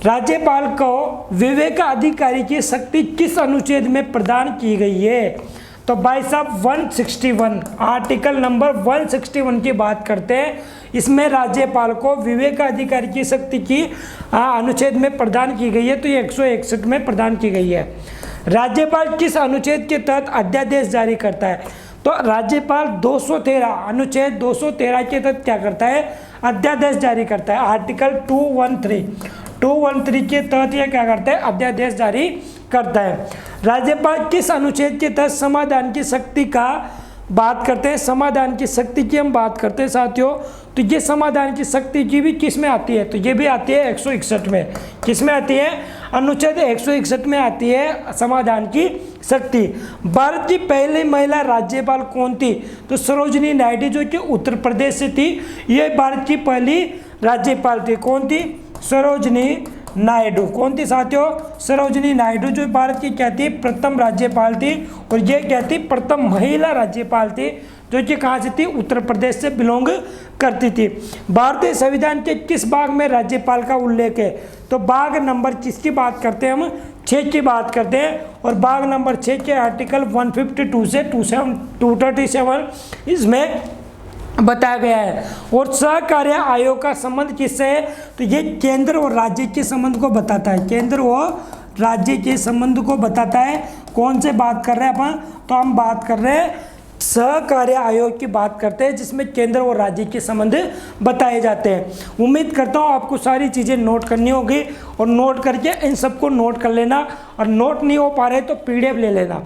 राज्यपाल को विवेक अधिकारी की शक्ति किस अनुच्छेद में प्रदान की गई है, तो भाई साहब 161 आर्टिकल नंबर 161 की बात करते हैं। इसमें राज्यपाल को विवेक अधिकारी की शक्ति की अनुच्छेद में प्रदान की गई है, तो ये 161 में प्रदान की गई है। राज्यपाल किस अनुच्छेद के तहत अध्यादेश जारी करता है, तो राज्यपाल 213 अनुच्छेद 213 के तहत क्या करता है, अध्यादेश जारी करता है। आर्टिकल 213 के तहत यह क्या करता है, अध्यादेश जारी करता है। राज्यपाल किस अनुच्छेद के तहत समाधान की शक्ति का बात करते हैं, समाधान की शक्ति की हम बात करते हैं साथियों, तो ये समाधान की शक्ति की भी किस में आती है, तो ये भी आती है 161 में। किस में आती है, अनुच्छेद 161 में आती है समाधान की शक्ति। भारत की पहली महिला राज्यपाल कौन थी, तो सरोजनी नायडू जो कि उत्तर प्रदेश से थी, ये भारत की पहली राज्यपाल थी। कौन थी, सरोजनी नायडू। कौन थी साथियों, सरोजनी नायडू, जो भारत की क्या थी, प्रथम राज्यपाल थी। और ये क्या थी, प्रथम महिला राज्यपाल थी, जो कि कहाँ से थी, उत्तर प्रदेश से बिलोंग करती थी। भारतीय संविधान के किस भाग में राज्यपाल का उल्लेख है, तो भाग नंबर किसकी बात करते हैं हम, 6 की बात करते हैं। और भाग नंबर 6 के आर्टिकल 152 से 237 इसमें बताया गया है। और सहकार्य आयोग का संबंध किससे है, तो ये केंद्र और राज्य के संबंध को बताता है, केंद्र और राज्य के संबंध को बताता है। कौन से बात कर रहे हैं अपन, तो हम बात कर रहे हैं सहकार्य आयोग की बात करते हैं, जिसमें केंद्र और राज्य के संबंध बताए जाते हैं। उम्मीद करता हूँ आपको सारी चीज़ें नोट करनी होगी, और नोट करके इन सबको नोट कर लेना। और नोट नहीं हो पा रहे तो पीडीएफ ले लेना,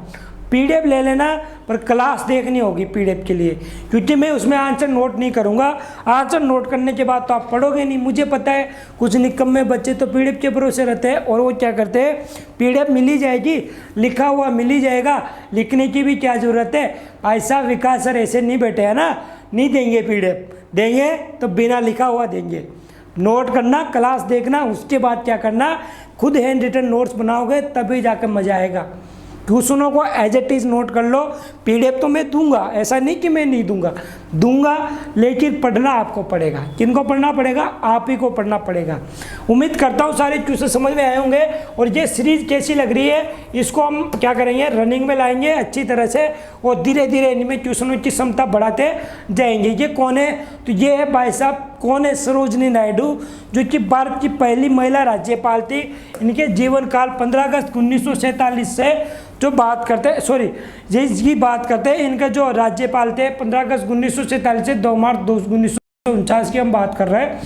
पीडीएफ ले लेना, पर क्लास देखनी होगी पीडीएफ के लिए, क्योंकि मैं उसमें आंसर नोट नहीं करूँगा। आंसर नोट करने के बाद तो आप पढ़ोगे नहीं, मुझे पता है कुछ निकम्मे बच्चे तो पीडीएफ के भरोसे रहते हैं, और वो क्या करते हैं, पीडीएफ मिल ही जाएगी, लिखा हुआ मिल ही जाएगा, लिखने की भी क्या ज़रूरत है। ऐसा विकास सर ऐसे नहीं बैठे हैं ना, नहीं देंगे पीडीएफ, देंगे तो बिना लिखा हुआ देंगे। नोट करना, क्लास देखना, उसके बाद क्या करना, खुद हैंड रिटन नोट्स बनाओगे तभी जाकर मज़ा आएगा। क्वेश्चनों को एज इट इज़ नोट कर लो। पीडीएफ तो मैं दूंगा, ऐसा नहीं कि मैं नहीं दूंगा, लेकिन पढ़ना आपको पड़ेगा। किनको पढ़ना पड़ेगा, आप ही को पढ़ना पड़ेगा। उम्मीद करता हूँ सारे क्वेश्चन समझ में आए होंगे। और ये सीरीज कैसी लग रही है, इसको हम क्या करेंगे, रनिंग में लाएंगे अच्छी तरह से, और धीरे धीरे इनमें क्वेश्चनों की क्षमता बढ़ाते जाएंगे। ये कौन है, तो ये है भाई साहब, कौन है, सरोजनी नायडू, जो कि भारत की पहली महिला राज्यपाल थी। इनके जीवन काल 15 अगस्त 1947 से जो बात करते हैं, सॉरी इसकी बात करते हैं, इनका जो राज्यपाल थे 15 अगस्त 1947 से 2 मार्च 1949 की हम बात कर रहे हैं।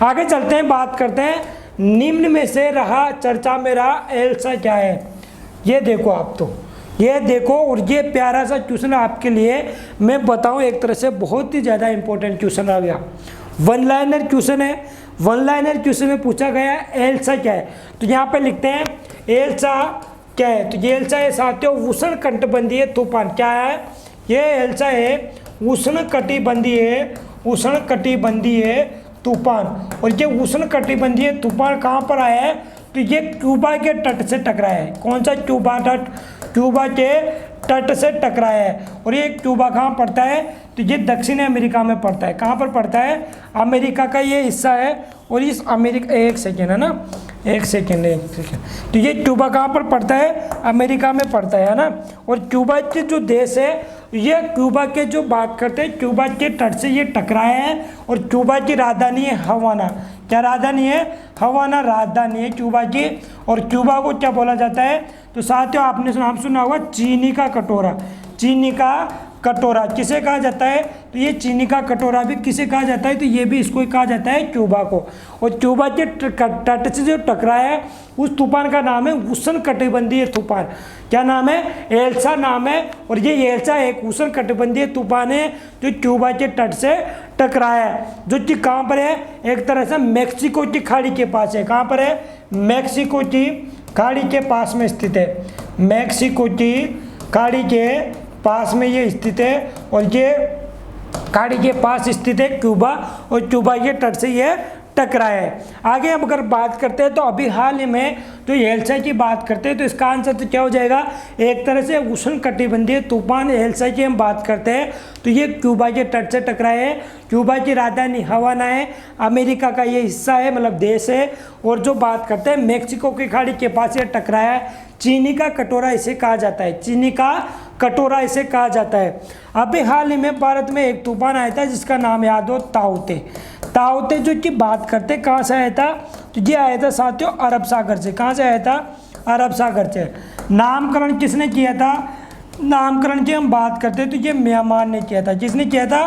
आगे चलते हैं, बात करते हैं निम्न में से रहा चर्चा में रहा एल्सा क्या है। ये देखो आप, तो ये देखो, और ये प्यारा सा क्वेश्चन आपके लिए मैं बताऊं, एक तरह से बहुत ही ज़्यादा इंपॉर्टेंट क्वेश्चन आ गया। वन लाइनर क्वेश्चन है। वन लाइनर क्वेश्चन में पूछा गया एल्सा क्या है, तो यहाँ पे लिखते हैं एल्सा क्या है, तो ये एल्सा है साथियों उष्ण कटिबंधीय तूफान। क्या है, ये एल्सा है उष्ण कटिबंधीय तूफान। और ये उष्ण कटिबंधीय तूफान कहाँ पर आया है, तो ये क्यूबा के तट से टकराया है। कौन सा क्यूबा तट, क्यूबा के तट से टकराया है। और ये क्यूबा कहाँ पड़ता है, तो ये दक्षिण अमेरिका में पड़ता है। कहाँ पर पड़ता है, अमेरिका का ये हिस्सा है। और इस अमेरिका, एक सेकेंड है ना, एक सेकेंड। तो ये क्यूबा कहाँ पर पड़ता है, अमेरिका में पड़ता है ना। और क्यूबा के जो देश है, ये क्यूबा के जो बात करते हैं, क्यूबा के तट से ये टकराए हैं। और क्यूबा की राजधानी है हवाना। क्या राजधानी है, हवाना राजधानी है क्यूबा की। और क्यूबा को क्या बोला जाता है, तो साथियों आपने नाम सुना होगा चीनी का कटोरा। चीनी का कटोरा किसे कहा जाता है, तो ये चीनी का कटोरा भी किसे कहा जाता है, तो ये भी इसको कहा जाता है क्यूबा को। और क्यूबा के तट से जो टकराया है, उस तूफान का नाम है उष्णकटिबंधीय तूफान। क्या नाम है, एल्सा नाम है। और ये एल्सा एक उष्णकटिबंधीय तूफान है जो क्यूबा के तट से टकराया है, जो कि कहाँ पर है, एक तरह से मैक्सिको की खाड़ी के पास है। कहाँ पर है, मैक्सिको की खाड़ी के पास में स्थित है। मैक्सिको की खाड़ी के पास में ये स्थित है। और ये खाड़ी के पास स्थित है क्यूबा। और क्यूबा के तट से ये टकराया है। आगे हम अगर बात करते हैं, तो अभी हाल ही में जो एल्सा की बात करते हैं, तो इसका आंसर तो क्या हो जाएगा, एक तरह से उष्णकटिबंधीय तूफान एल्सा की हम बात करते हैं, तो ये क्यूबा के तट से टकराए है। क्यूबा की राजधानी हवाना है, अमेरिका का ये हिस्सा है, मतलब देश है। और जो बात करते हैं, मैक्सिको की खाड़ी के पास ये टकराया है। चीनी का कटोरा इसे कहा जाता है, चीनी का कटोरा इसे कहा जाता है। अभी हाल ही में भारत में एक तूफान आया था जिसका नाम याद हो, ताउते। ताउते जो कि बात करते कहाँ से आया था, तो ये आया था साथियों अरब सागर से। कहाँ से आया था, अरब सागर से। नामकरण किसने किया था, नामकरण की हम बात करते हैं तो ये म्यांमार ने किया था। किसने किया था,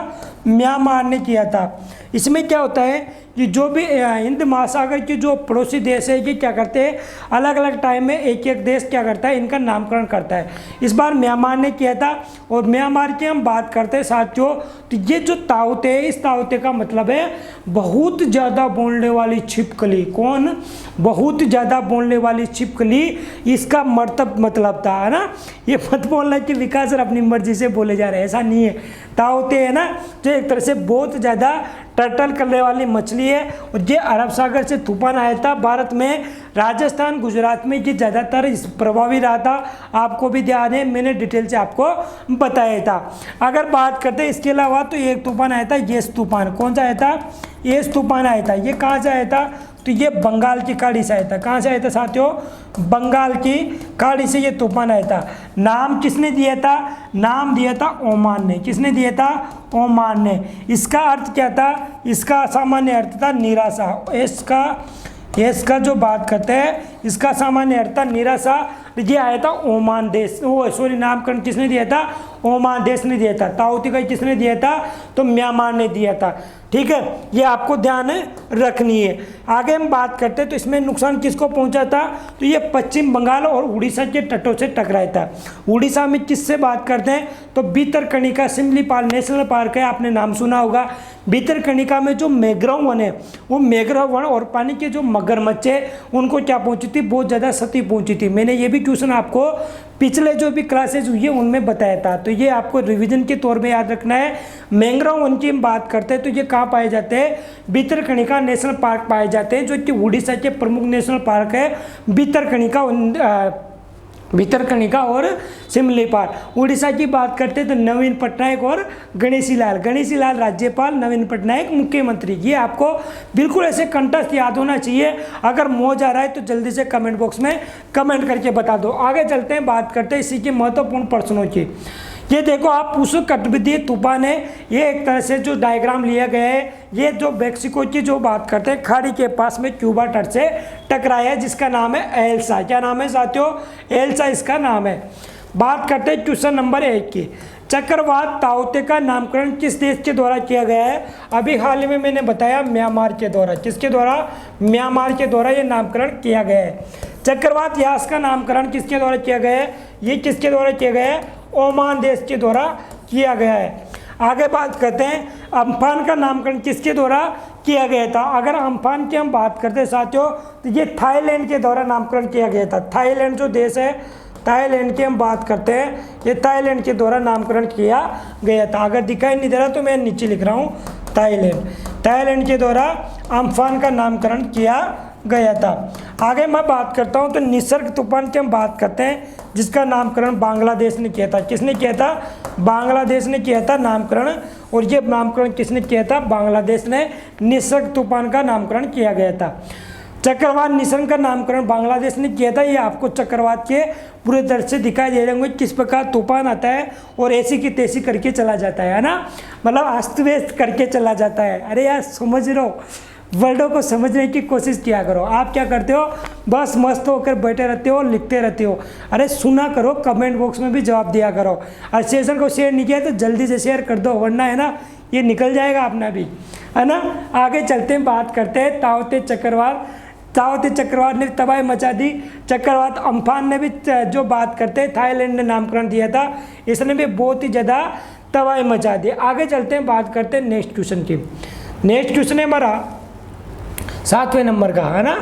म्यांमार ने किया था। इसमें क्या होता है कि जो भी हिंद महासागर के जो पड़ोसी देश है, ये क्या करते हैं, अलग अलग टाइम में एक एक देश क्या करता है, इनका नामकरण करता है। इस बार म्यांमार ने किया था। और म्यांमार की हम बात करते हैं साथियों, तो ये जो ताउते है, इस ताउते का मतलब है बहुत ज़्यादा बोलने वाली छिपकली। कौन, बहुत ज़्यादा बोलने वाली छिपकली, इसका मतलब था, है ना। ये मत बोलना कि विकास सर अपनी मर्जी से बोले जा रहे हैं, ऐसा नहीं है। ताउते है ना, जो एक तरह से बहुत ज़्यादा टर्टल करने वाली मछली है। और ये अरब सागर से तूफान आया था भारत में, राजस्थान गुजरात में ये ज़्यादातर इस प्रभावी रहा था। आपको भी ध्यान है, मैंने डिटेल से आपको बताया था। अगर बात करते हैं इसके अलावा, तो एक तूफान आया था येस तूफान। कौन सा आया था, येस तूफान आया था। ये कहाँ से आया था, तो ये बंगाल की खाड़ी से आया था। कहाँ से आया था साथियों, बंगाल की खाड़ी से ये तूफान आया था। नाम किसने दिया था, नाम दिया था ओमान ने। किसने दिया था, ओमान ने। इसका अर्थ क्या था, इसका सामान्य अर्थ था निराशा। इसका जो बात करते हैं, इसका सामान्य अर्थ था निराशा। ये आया था ओमान देश, नामकरण किसने दिया था, ओमान देश ने दिया था। ताउते का किसने दिया था, तो म्यांमार ने दिया था। ठीक है, ये आपको ध्यान रखनी है। आगे हम बात करते हैं, तो इसमें नुकसान किसको पहुंचा था, तो ये पश्चिम बंगाल और उड़ीसा के तटों से टकराया था। उड़ीसा में किससे बात करते हैं, तो भितरकनिका सिमलीपाल नेशनल पार्क है, आपने नाम सुना होगा। भितरकनिका में जो मैंग्रोव वन है, वो मैंग्रोव वन और पानी के जो मगरमच्छ है, उनको क्या पहुंची थी, बहुत ज़्यादा क्षति पहुंची थी। मैंने ये भी क्वेश्चन आपको पिछले जो भी क्लासेज हुई है उनमें बताया था, तो ये आपको रिवीजन के तौर पे याद रखना है। मैंग्रोव वन की हम बात करते हैं, तो ये कहाँ पाए जाते हैं, भितरकनिका नेशनल पार्क पाए जाते हैं, जो कि उड़ीसा के प्रमुख नेशनल पार्क है। भितरकनिका और सिमलीपाल। उड़ीसा की बात करते हैं तो नवीन पटनायक और गणेशी लाल राज्यपाल, नवीन पटनायक मुख्यमंत्री। ये आपको बिल्कुल ऐसे कंठस्थ याद होना चाहिए। अगर मौज आ रहा है तो जल्दी से कमेंट बॉक्स में कमेंट करके बता दो। आगे चलते हैं, बात करते हैं इसी के महत्वपूर्ण प्रश्नों की। ये देखो आप, उष्णकटिबंधीय तूफान है, ये एक तरह से जो डायग्राम लिया गया है, ये जो मैक्सिको की जो बात करते हैं, खाड़ी के पास में क्यूबा तट से टकराया है, जिसका नाम है एल्सा। क्या नाम है साथियों, एल्सा इसका नाम है। बात करते हैं क्वेश्चन नंबर 1 की। चक्रवात ताउते का नामकरण किस देश के द्वारा किया गया है, अभी हाल ही में मैंने बताया म्यांमार के द्वारा। किसके द्वारा, म्यांमार के द्वारा ये नामकरण किया गया है। चक्रवात यास का नामकरण किसके द्वारा किया गया है, ये किसके द्वारा किया गया है, ओमान देश के द्वारा किया गया है। आगे बात करते हैं, अम्फान का नामकरण किसके द्वारा किया गया था। अगर अम्फान की हम बात करते हैं साथियों, तो ये थाईलैंड के द्वारा नामकरण किया गया था। थाईलैंड जो देश है, थाईलैंड की हम बात करते हैं, ये थाईलैंड के द्वारा नामकरण किया गया था। अगर दिखाई नहीं दे रहा तो मैं नीचे लिख रहा हूँ थाईलैंड के द्वारा अम्फान का नामकरण किया गया था। आगे मैं बात करता हूँ तो निसर्ग तूफान की हम बात करते हैं, जिसका नामकरण बांग्लादेश ने किया था। किसने किया था? बांग्लादेश ने किया था नामकरण। और ये नामकरण किसने किया था? बांग्लादेश ने निसर्ग तूफान का नामकरण किया गया था। चक्रवात निसर्ग का नामकरण बांग्लादेश ने किया था। ये आपको चक्रवात के पूरे तरह से दिखाई दे रहे होंगे किस प्रकार तूफान आता है और ऐसी की तैसी करके चला जाता है ना, मतलब अस्त व्यस्त करके चला जाता है। अरे यार समझ रहे हो, वर्डों को समझने की कोशिश किया करो। आप क्या करते हो? बस मस्त होकर बैठे रहते हो, लिखते रहते हो। अरे सुना करो, कमेंट बॉक्स में भी जवाब दिया करो। और सेशन को शेयर नहीं किया तो जल्दी से शेयर कर दो, वरना है ना ये निकल जाएगा अपना भी, है ना। आगे चलते हैं, बात करते हैं ताओते चक्रवात। ताओते चक्रवात ने तबाही मचा दी। चक्रवात अम्फान ने भी जो बात करते हैं, थाईलैंड ने नामकरण दिया था, इसने भी बहुत ही ज़्यादा तबाही मचा दी। आगे चलते हैं, बात करते हैं नेक्स्ट क्वेश्चन की। नेक्स्ट क्वेश्चन है हमारा 7वें नंबर का, है ना।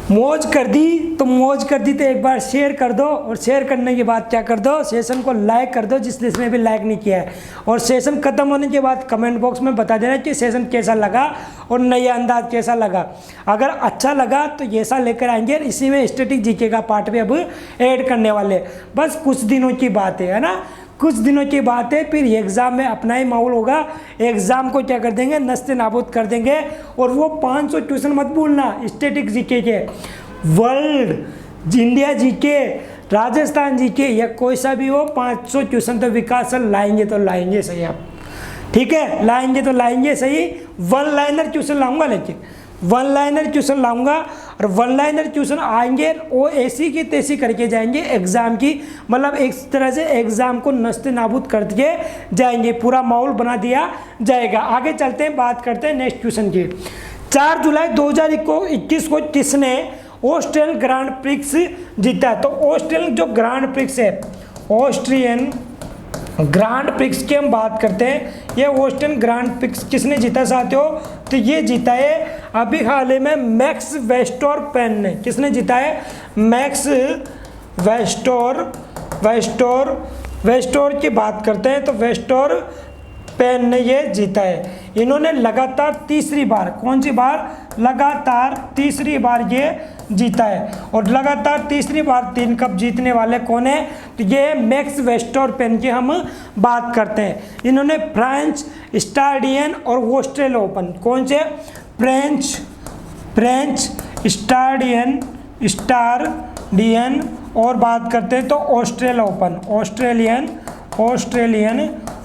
मौज कर दी तो एक बार शेयर कर दो, और शेयर करने के बाद क्या कर दो? सेशन को लाइक कर दो, जिसने भी लाइक नहीं किया है। और सेशन खत्म होने के बाद कमेंट बॉक्स में बता देना कि सेशन कैसा लगा और नया अंदाज कैसा लगा। अगर अच्छा लगा तो ऐसा लेकर आएंगे। इसी में स्टैटिक जीके का पार्ट भी अब ऐड करने वाले, बस कुछ दिनों की बात है ना, कुछ दिनों की बात है। फिर एग्ज़ाम में अपना ही माहौल होगा, एग्ज़ाम को क्या कर देंगे? नस्ते नाबूद कर देंगे। और वो 500 ट्यूशन मत भूलना, स्टैटिक जीके के, world, India GK, Rajasthan GK, या कोई सा भी हो, 500 ट्यूशन तो विकास सर लाएंगे तो लाएंगे सही आप, ठीक है, लाएंगे तो लाएंगे सही। वन लाइनर ट्यूशन लाऊंगा, लेकिन वन लाइनर ट्यूशन लाऊंगा। और वन लाइनर ट्यूशन आएंगे वो ऐसी की तैसी करके जाएंगे एग्ज़ाम की, मतलब एक तरह से एग्ज़ाम को नस्ते नाबूद करके जाएंगे, पूरा माहौल बना दिया जाएगा। आगे चलते हैं, बात करते हैं नेक्स्ट क्वेश्चन की। 4 जुलाई 2021 को किसने ऑस्ट्रेलियन ग्रांड प्रिक्स जीता? तो ऑस्ट्रेलियन जो ग्रांड प्रिक्स है, ऑस्ट्रियन ग्रांड प्रिक्स की हम बात करते हैं। ये ऑस्ट्रियन ग्रांड प्रिक्स किसने जीता साथियों? तो ये जीता है अभी हाल ही में मैक्स वेस्टरपेन ने। किसने जीता है? मैक्स वेस्टोर की बात करते हैं तो वेस्टरपेन ने ये जीता है। इन्होंने लगातार तीसरी बार, कौन सी बार? लगातार तीसरी बार ये जीता है। और लगातार तीसरी बार 3 कप जीतने वाले कौन है? तो ये मैक्स वेस्टरपेन की हम बात करते हैं। इन्होंने फ्रेंच स्टाडियन और ऑस्ट्रेलिया ओपन, कौन से? फ्रेंच स्टाडियन और बात करते हैं तो ऑस्ट्रेलियन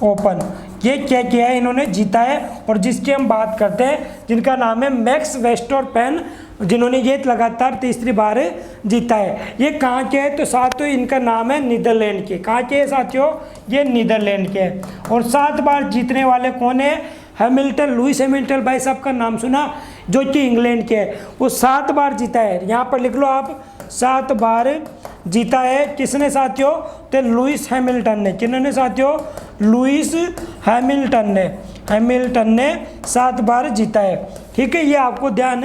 ओपन, ये क्या किया है? इन्होंने जीता है। और जिसकी हम बात करते हैं, जिनका नाम है मैक्स वेस्टरपेन, जिन्होंने ये लगातार तीसरी बार जीता है। ये कहाँ के है? तो साथियों इनका नाम है नीदरलैंड के। कहाँ के है साथियों? ये नीदरलैंड के है। और 7 बार जीतने वाले कौन है? हैमिल्टन, लुइस हैमिल्टन, भाई साहब का नाम सुना, जो कि इंग्लैंड के है। वो 7 बार जीता है, यहाँ पर लिख लो आप, 7 बार जीता है। किसने साथियों? तो लुइस हैमिल्टन ने। किन्होंने साथियों? लुइस हैमिल्टन ने 7 बार जीता है, ठीक है। ये आपको ध्यान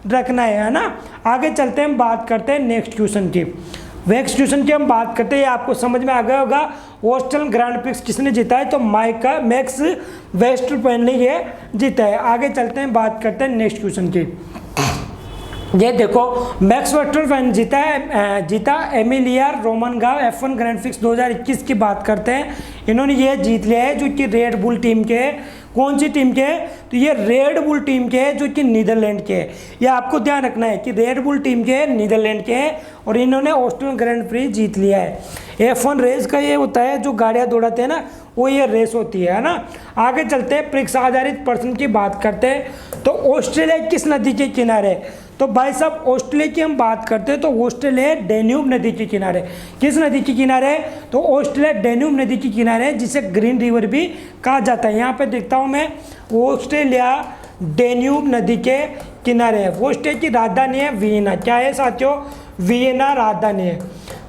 रखना है ना। आगे चलते हैं, बात करते हैं नेक्स्ट क्वेश्चन की। नेक्स्ट क्वेश्चन की हम बात करते हैं, आपको समझ में आ गया होगा ऑस्ट्रेलियन ग्रांड प्रिक्स किसने जीता है? तो मैक्स वेस्टरपेन ने ये जीता है। आगे चलते हैं, बात करते हैं नेक्स्ट क्वेश्चन की। ये देखो, मैक्स वेस्टरपेन जीता एमिलिया रोमनगा F1 ग्रैंड प्रिक्स 2021 की बात करते हैं। इन्होंने ये जीत लिया है, जो कि रेड बुल टीम के है। कौन सी टीम के है? तो ये रेड बुल टीम के है, जो कि नीदरलैंड के है। ये आपको ध्यान रखना है कि रेड बुल टीम के है, नीदरलैंड के है, और इन्होंने ऑस्ट्रेलियन ग्रैंड प्रिक्स जीत लिया है। F1 रेस का ये होता है, जो गाड़ियाँ दौड़ाते हैं ना, वो ये रेस होती है ना। आगे चलते हैं, प्रिक्स आधारित प्रश्न की बात करते हैं। तो ऑस्ट्रेलिया किस नदी के किनारे? तो भाई साहब ऑस्ट्रेलिया की हम बात करते हैं तो ऑस्ट्रेलिया डैन्यूब नदी के किनारे। किस नदी के किनारे? तो ऑस्ट्रेलिया डैन्यूब नदी के किनारे, जिसे ग्रीन रिवर भी कहा जाता है। यहाँ पे देखता हूँ मैं, ऑस्ट्रेलिया डैन्यूब नदी के किनारे है। ऑस्ट्रेलिया की राजधानी है वियना। क्या है साथियों? वियना राजधानी है।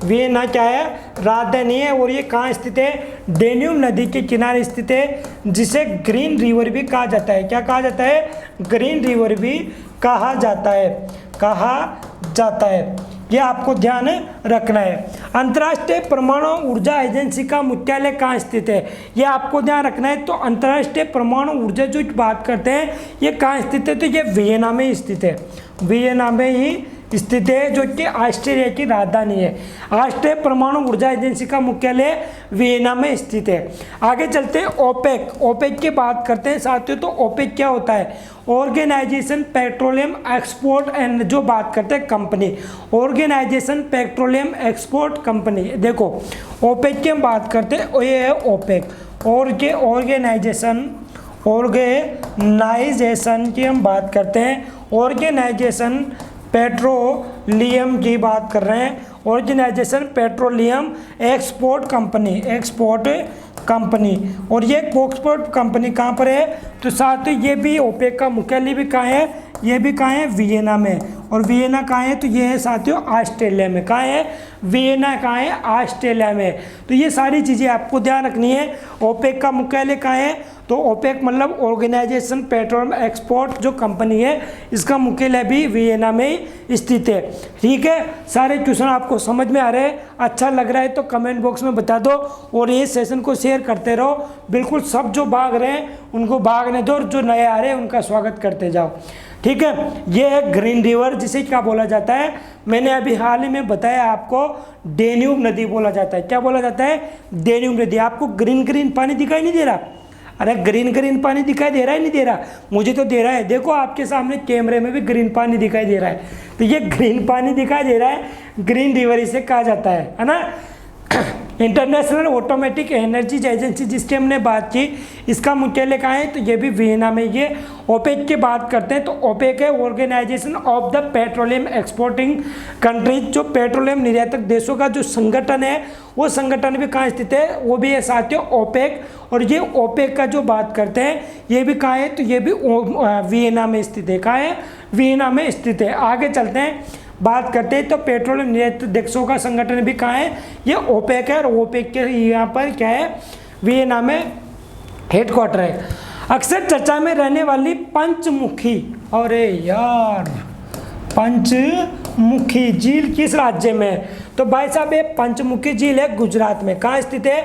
वियना क्या है? राजधानी है। और ये कहाँ स्थित है? डैन्यूब नदी के किनारे स्थित है, जिसे ग्रीन रिवर भी कहा जाता है। क्या कहा जाता है? ग्रीन रिवर भी कहा जाता है। ये आपको ध्यान रखना है। अंतर्राष्ट्रीय परमाणु ऊर्जा एजेंसी का मुख्यालय कहाँ स्थित है? ये आपको ध्यान रखना है। तो अंतर्राष्ट्रीय परमाणु ऊर्जा जो बात करते हैं, ये कहाँ स्थित है? तो ये वियना में स्थित है। वियना में ही स्थित है, जो कि ऑस्ट्रिया की राजधानी है। राष्ट्रीय परमाणु ऊर्जा एजेंसी का मुख्यालय वियना में स्थित है। आगे चलते हैं ओपेक। ओपेक की बात करते हैं साथियों। तो ओपेक क्या होता है? ऑर्गेनाइजेशन पेट्रोलियम एक्सपोर्ट एंड, जो बात करते हैं company, organisation petroleum export company. देखो ओपेक की हम बात करते हैं, ये है ओपेक। ऑर्गेनाइजेशन की हम बात करते हैं, ऑर्गेनाइजेशन पेट्रोलियम की बात कर रहे हैं, ऑर्गेनाइजेशन पेट्रोलियम एक्सपोर्ट कंपनी। और ये एक्सपोर्ट कंपनी कहाँ पर है? तो साथियों ये भी ओपेक का मुख्यालय भी कहाँ है? ये भी कहाँ है? वियना में। और वियना कहाँ है? तो ये है साथियों ऑस्ट्रेलिया में। कहाँ है? वियना कहाँ है? ऑस्ट्रेलिया में। तो ये सारी चीज़ें आपको ध्यान रखनी है। ओपेक का मुख्यालय कहाँ है? तो ओपेक मतलब ऑर्गेनाइजेशन पेट्रोलियम एक्सपोर्ट जो कंपनी है, इसका मुख्यालय भी वियना में स्थित है। ठीक है, सारे क्वेश्चन आपको समझ में आ रहे हैं? अच्छा लग रहा है तो कमेंट बॉक्स में बता दो, और ये सेशन को शेयर करते रहो। बिल्कुल सब जो भाग रहे हैं उनको भागने दो, और जो नए आ रहे हैं उनका स्वागत करते जाओ। ठीक है, ये है ग्रीन रिवर, जिसे क्या बोला जाता है? मैंने अभी हाल ही में बताया आपको, डेन्यूब नदी बोला जाता है। क्या बोला जाता है? डेन्यूब नदी। आपको ग्रीन ग्रीन पानी दिखाई नहीं दे रहा? अरे ग्रीन ग्रीन पानी दिखाई दे रहा है? नहीं दे रहा? मुझे तो दे रहा है। देखो आपके सामने कैमरे में भी ग्रीन पानी दिखाई दे रहा है। तो ये ग्रीन पानी दिखाई दे रहा है, ग्रीन रिवर इसे कहा जाता है ना। इंटरनेशनल ऑटोमेटिक एनर्जी एजेंसी जिसकी हमने बात की, इसका मुख्यालय कहाँ है? तो ये भी वियना में। ये ओपेक की बात करते हैं तो ओपेक है organisation of the petroleum exporting countries, जो पेट्रोलियम निर्यातक देशों का जो संगठन है, वो संगठन भी कहाँ स्थित है? वो भी है साथियों ओपेक। और ये ओपेक का जो बात करते हैं, ये भी कहाँ है? तो ये भी वियना में स्थित है। कहाँ है? वियना में स्थित है। आगे चलते हैं, बात करते हैं तो पेट्रोलियम निर्यातक देशों का संगठन भी कहाँ है? ये ओपेक है। और ओपेक के यहाँ पर क्या है? वियना में हेडक्वार्टर है। अक्सर चर्चा में रहने वाली पंचमुखी, अरे यार पंचमुखी झील किस राज्य में है? तो भाई साहब ये पंचमुखी झील है गुजरात में। कहाँ स्थित है?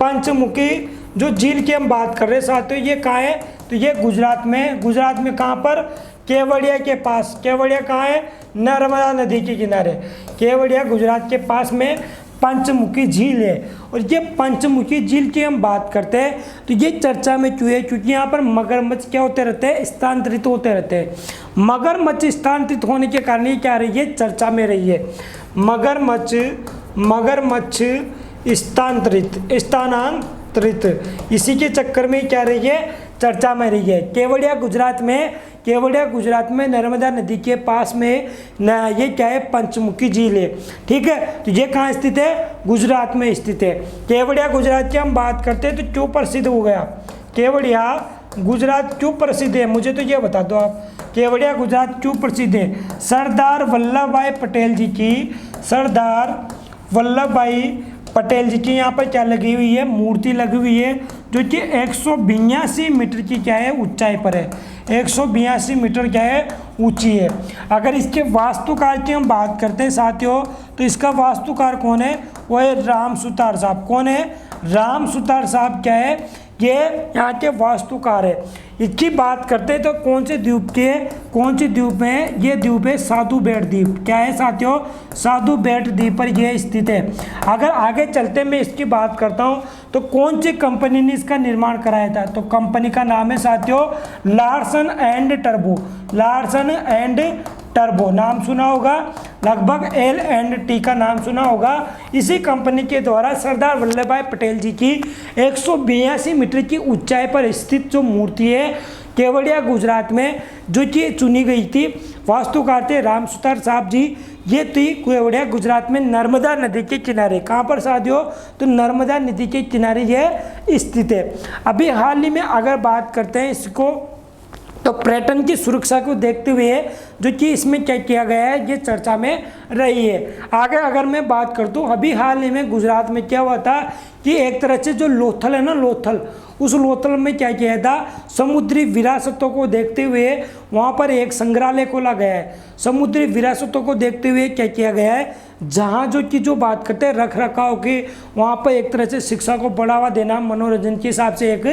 पंचमुखी जो झील की हम बात कर रहे हैं साथियों, ये कहाँ है? तो ये गुजरात में। गुजरात में कहाँ पर? केवड़िया के पास। केवड़िया कहाँ है? नर्मदा नदी के किनारे। केवड़िया गुजरात के पास में पंचमुखी झील है। और ये पंचमुखी झील की हम बात करते हैं तो ये चर्चा में क्यों है? क्योंकि यहाँ पर मगरमच्छ क्या होते रहते हैं? स्थानांतरित होते रहते हैं। मगरमच्छ स्थानांतरित होने के कारण ये क्या रही है? चर्चा में रही है। मगरमच्छ स्थानांतरित, इसी के चक्कर में क्या रही है? चर्चा में रही है। केवड़िया गुजरात में नर्मदा नदी के पास में ये क्या है? पंचमुखी झील है। ठीक है, तो ये कहाँ स्थित है? गुजरात में स्थित है। केवड़िया गुजरात की हम बात करते हैं तो क्यों प्रसिद्ध हो गया? केवड़िया गुजरात क्यों प्रसिद्ध है? मुझे तो ये बता दो आप, केवड़िया गुजरात क्यों प्रसिद्ध है? सरदार वल्लभ भाई पटेल जी की यहाँ पर क्या लगी हुई है? मूर्ति लगी हुई है, जो कि 182 मीटर की क्या है? ऊंचाई पर है। 182 मीटर क्या है? ऊंची है। अगर इसके वास्तुकार की हम बात करते हैं साथियों, तो इसका वास्तुकार कौन है? वो है राम सुतार साहब। कौन है? राम सुतार साहब क्या है? ये यहाँ के वास्तुकार है। इसकी बात करते हैं तो कौन से द्वीप में? ये द्वीप है साधु बेट द्वीप। क्या है साथियों? साधु बेट द्वीप पर यह स्थित है। अगर आगे चलते मैं इसकी बात करता हूँ तो कौन सी कंपनी ने इसका निर्माण कराया था? तो कंपनी का नाम है साथियों लार्सन एंड टर्बो। नाम सुना होगा, लगभग L&T का नाम सुना होगा। इसी कंपनी के द्वारा सरदार वल्लभ भाई पटेल जी की 182 मीटर की ऊंचाई पर स्थित जो मूर्ति है केवड़िया गुजरात में, जो कि चुनी गई थी, वास्तुकार थे राम सुतार साहब जी। ये थी केवड़िया गुजरात में नर्मदा नदी के किनारे। कहाँ पर साथियों? तो नर्मदा नदी के किनारे ये स्थित है। अभी हाल ही में अगर बात करते हैं इसको, तो पर्यटन की सुरक्षा को देखते हुए जो कि इसमें क्या किया गया है, ये चर्चा में रही है। आगे अगर मैं बात करता हूँ, अभी हाल ही में गुजरात में क्या हुआ था कि एक तरह से जो लोथल है ना, लोथल, उस लोथल में क्या किया था? समुद्री विरासतों को देखते हुए वहाँ पर एक संग्रहालय खोला गया है। समुद्री विरासतों को देखते हुए क्या किया गया है? जहाज़ों की जो बात करते हैं रख रखाव की, वहाँ पर एक तरह से शिक्षा को बढ़ावा देना मनोरंजन के हिसाब से एक